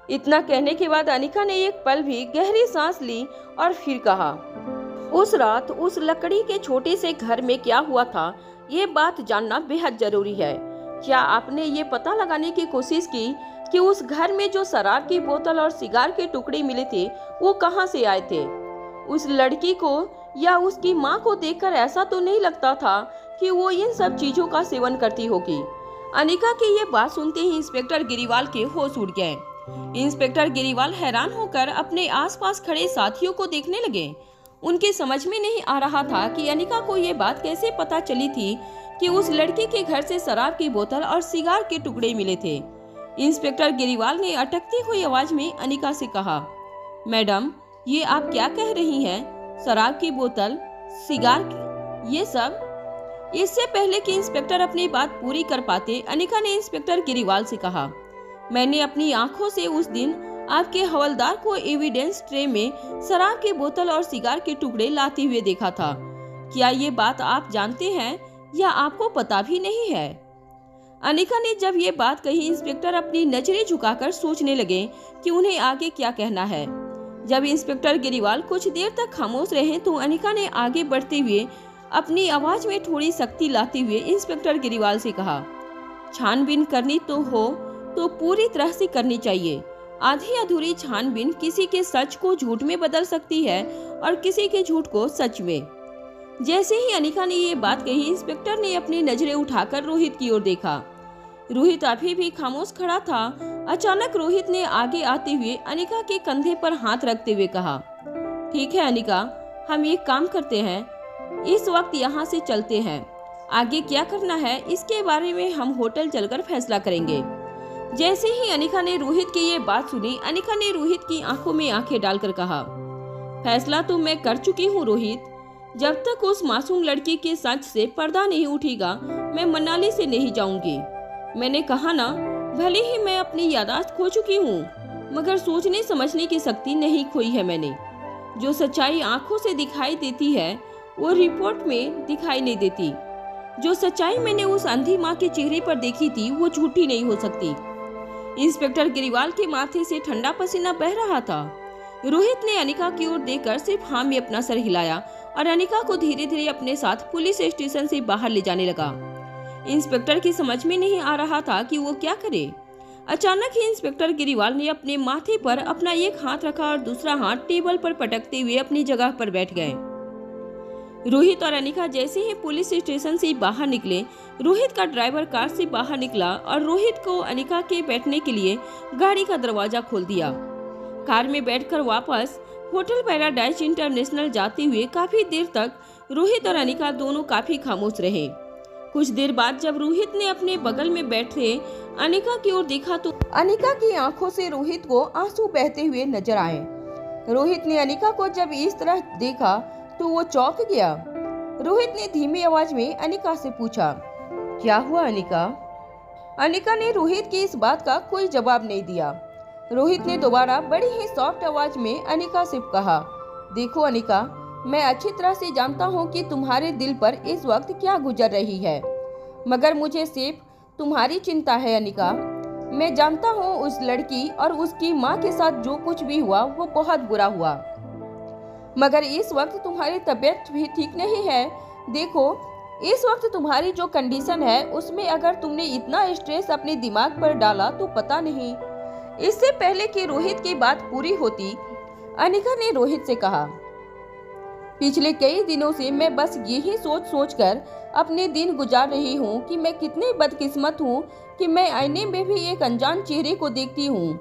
इतना कहने के बाद अनिका ने एक पल भी गहरी सांस ली और फिर कहा, उस रात उस लकड़ी के छोटे से घर में क्या हुआ था, ये बात जानना बेहद जरूरी है। क्या आपने ये पता लगाने की कोशिश की कि उस घर में जो शराब की बोतल और सिगार के टुकड़े मिले थे वो कहाँ से आए थे? उस लड़की को या उसकी माँ को देखकर ऐसा तो नहीं लगता था कि वो इन सब चीजों का सेवन करती होगी। अनिका की ये बात सुनते ही इंस्पेक्टर गिरीवाल के होश उड़ गए। इंस्पेक्टर गिरीवाल हैरान होकर अपने आसपास खड़े साथियों को देखने लगे। उनके समझ में नहीं आ रहा था कि अनिका को ये बात कैसे पता चली थी कि उस लड़की के घर से शराब की बोतल और सिगार के टुकड़े मिले थे। इंस्पेक्टर गिरीवाल ने अटकती हुई आवाज में अनिका से कहा, मैडम, ये आप क्या कह रही हैं? शराब की बोतल, सिगार, ये सब? इससे पहले कि इंस्पेक्टर अपनी बात पूरी कर पाते, अनिका ने इंस्पेक्टर गिरीवाल से कहा, मैंने अपनी आंखों से उस दिन आपके हवलदार को एविडेंस ट्रे में शराब की बोतल और सिगार के टुकड़े लाते हुए देखा था। क्या ये बात आप जानते हैं या आपको पता भी नहीं है? अनिका ने जब ये बात कही, इंस्पेक्टर अपनी नजरें झुकाकर सोचने लगे कि उन्हें आगे क्या कहना है। जब इंस्पेक्टर गिरीवाल कुछ देर तक खामोश रहे तो अनिका ने आगे बढ़ते हुए अपनी आवाज में थोड़ी सख्ती लाते हुए इंस्पेक्टर गिरीवाल से कहा, छानबीन करनी तो हो तो पूरी तरह से करनी चाहिए। आधी अधूरी छानबीन किसी के सच को झूठ में बदल सकती है और किसी के झूठ को सच में। जैसे ही अनिका ने ये बात कही, इंस्पेक्टर ने अपनी नजरें उठाकर रोहित की ओर देखा। रोहित अभी भी खामोश खड़ा था। अचानक रोहित ने आगे आते हुए अनिका के कंधे पर हाथ रखते हुए कहा, ठीक है अनिका, हम एक काम करते हैं, इस वक्त यहाँ से चलते हैं। आगे क्या करना है इसके बारे में हम होटल चलकर फैसला करेंगे। जैसे ही अनिका ने रोहित की ये बात सुनी, अनिका ने रोहित की आंखों में आंखें डालकर कहा, फैसला तो मैं कर चुकी हूँ रोहित। जब तक उस मासूम लड़की के सच से पर्दा नहीं उठेगा, मैं मनाली से नहीं जाऊंगी। मैंने कहा ना, भले ही मैं अपनी याददाश्त खो चुकी हूँ, मगर सोचने समझने की शक्ति नहीं खोई है मैंने। जो सच्चाई आंखों से दिखाई देती है वो रिपोर्ट में दिखाई नहीं देती। जो सच्चाई मैंने उस अंधी माँ के चेहरे पर देखी थी वो झूठी नहीं हो सकती। इंस्पेक्टर गिरीवाल के माथे से ठंडा पसीना बह रहा था। रोहित ने अनिका की ओर देखकर सिर्फ हाँ में अपना सर हिलाया और अनिका को धीरे धीरे अपने साथ पुलिस स्टेशन से बाहर ले जाने लगा। इंस्पेक्टर की समझ में नहीं आ रहा था कि वो क्या करे। अचानक ही इंस्पेक्टर गिरीवाल ने अपने माथे पर अपना एक हाथ रखा और दूसरा हाथ टेबल पर पटकते हुए अपनी जगह पर बैठ गए। रोहित और अनिका जैसे ही पुलिस स्टेशन से बाहर निकले, रोहित का ड्राइवर कार से बाहर निकला और रोहित को अनिका के बैठने के लिए गाड़ी का दरवाजा खोल दिया। कार में बैठकर वापस होटल पैराडाइज इंटरनेशनल जाते हुए काफी देर तक रोहित और अनिका दोनों काफी खामोश रहे। कुछ देर बाद जब रोहित ने अपने बगल में बैठे अनिका की ओर देखा तो अनिका की आंखों से रोहित को आंसू बहते हुए नजर आए। रोहित ने अनिका को जब इस तरह देखा तो वो चौंक गया। रोहित ने धीमी आवाज में अनिका से पूछा, क्या हुआ अनिका? अनिका ने रोहित की इस बात का कोई जवाब नहीं दिया। रोहित ने दोबारा बड़ी ही सॉफ्ट आवाज में अनिका से कहा, देखो अनिका, मैं अच्छी तरह से जानता हूँ कि तुम्हारे दिल पर इस वक्त क्या गुजर रही है, मगर मुझे सिर्फ तुम्हारी चिंता है अनिका। मैं जानता हूँ उस लड़की और उसकी माँ के साथ जो कुछ भी हुआ वो बहुत बुरा हुआ, मगर इस वक्त तुम्हारी तबीयत भी ठीक नहीं है। देखो, इस वक्त तुम्हारी जो कंडीशन है उसमें अगर तुमने इतना स्ट्रेस अपने दिमाग पर डाला तो पता नहीं। इससे पहले कि रोहित की बात पूरी होती, अनिका ने रोहित से कहा, पिछले कई दिनों से मैं बस यही सोच कर अपने दिन गुजार रही हूँ कि मैं कितनी बदकिस्मत हूँ कि मैं आईने में भी एक अनजान चेहरे को देखती हूँ।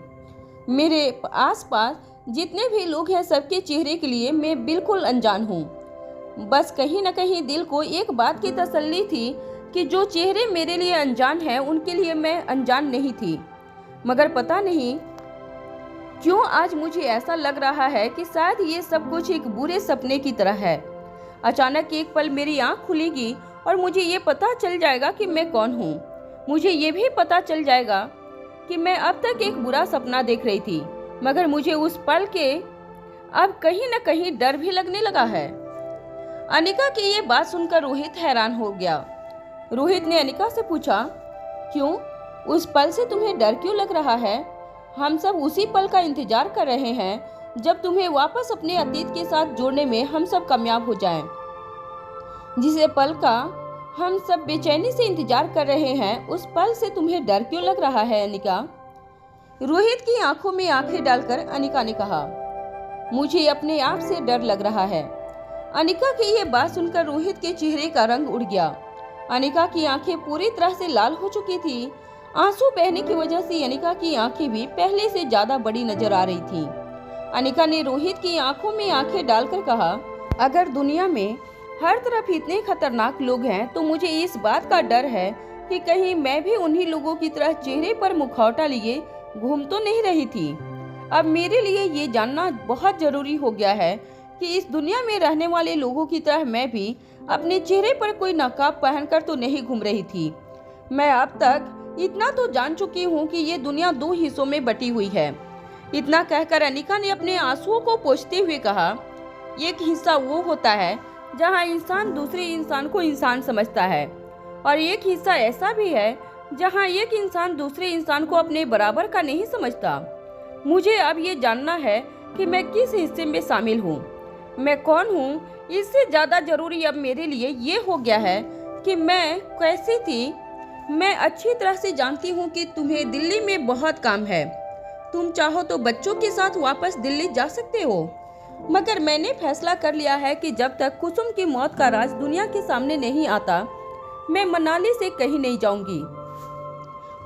मेरे आसपास जितने भी लोग हैं सबके चेहरे के लिए मैं बिल्कुल अनजान हूँ। बस कहीं न कहीं दिल को एक बात की तसल्ली थी कि जो चेहरे मेरे लिए अनजान हैं उनके लिए मैं अनजान नहीं थी, मगर पता नहीं क्यों आज मुझे ऐसा लग रहा है कि शायद ये सब कुछ एक बुरे सपने की तरह है। अचानक एक पल मेरी आंख खुलेगी और मुझे ये पता चल जाएगा कि मैं कौन हूँ। मुझे ये भी पता चल जाएगा कि मैं अब तक एक बुरा सपना देख रही थी, मगर मुझे उस पल के अब कहीं न कहीं डर भी लगने लगा है। अनिका की ये बात सुनकर रोहित हैरान हो गया। रोहित ने अनिका से पूछा, क्यों? उस पल से तुम्हें डर क्यों लग रहा है? हम सब उसी पल का इंतजार कर रहे हैं जब तुम्हें वापस अपने अतीत के साथ जोड़ने में हम सब कामयाब हो जाएं। जिसे पल का हम सब बेचैनी से इंतजार कर रहे हैं, उस पल से तुम्हें डर क्यों लग रहा है अनिका? रोहित की आंखों में आंखें डालकर अनिका ने कहा, मुझे अपने आप से डर लग रहा है। अनिका की ये बात सुनकर रोहित के चेहरे का रंग उड़ गया। अनिका की आंखें पूरी तरह से लाल हो चुकी थी। आंसू बहने की वजह से अनिका की आंखें भी पहले से ज्यादा बड़ी नजर आ रही थीं। अनिका ने रोहित की आंखों में आंखें डालकर कहा, अगर दुनिया में हर तरफ इतने खतरनाक लोग हैं तो मुझे इस बात का डर है कि कहीं मैं भी उन्हीं लोगों की तरह चेहरे पर मुखौटा लिए घूम तो नहीं रही थी। अब मेरे लिए ये जानना बहुत जरूरी हो गया है कि इस दुनिया में रहने वाले लोगों की तरह मैं भी अपने चेहरे पर कोई नकाब पहनकर तो नहीं घूम रही थी। मैं अब तक इतना तो जान चुकी हूँ कि ये दुनिया दो हिस्सों में बटी हुई है। इतना कहकर अनिका ने अपने आंसुओं को पोंछते हुए कहा, एक हिस्सा वो होता है जहाँ इंसान दूसरे इंसान को इंसान समझता है, और एक हिस्सा ऐसा भी है जहाँ एक इंसान दूसरे इंसान को अपने बराबर का नहीं समझता। मुझे अब ये जानना है कि मैं किस हिस्से में शामिल हूँ, मैं कौन हूँ। इससे ज्यादा जरूरी अब मेरे लिए ये हो गया है कि मैं कैसी थी। मैं अच्छी तरह से जानती हूँ कि तुम्हें दिल्ली में बहुत काम है। तुम चाहो तो बच्चों के साथ वापस दिल्ली जा सकते हो, मगर मैंने फैसला कर लिया है कि जब तक कुसुम की मौत का राज दुनिया के सामने नहीं आता, मैं मनाली से कहीं नहीं जाऊंगी।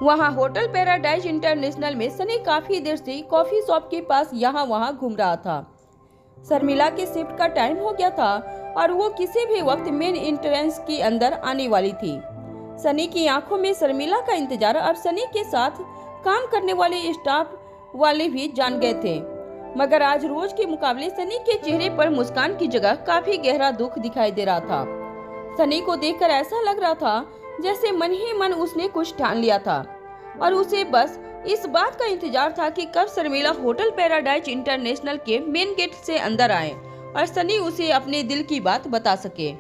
वहाँ होटल पैराडाइज इंटरनेशनल में सनी काफी देर से कॉफी शॉप के पास यहाँ वहाँ घूम रहा था। शर्मिला के शिफ्ट का टाइम हो गया था और वो किसी भी वक्त मेन एंट्रेंस के अंदर आने वाली थी। सनी की आंखों में शर्मिला का इंतजार अब सनी के साथ काम करने वाले स्टाफ वाले भी जान गए थे, मगर आज रोज के मुकाबले सनी के चेहरे पर मुस्कान की जगह काफी गहरा दुख दिखाई दे रहा था। सनी को देखकर ऐसा लग रहा था जैसे मन ही मन उसने कुछ ठान लिया था और उसे बस इस बात का इंतजार था कि कब शर्मिला होटल पैराडाइज इंटरनेशनल के मेन गेट से अंदर आए और सनी उसे अपने दिल की बात बता सके।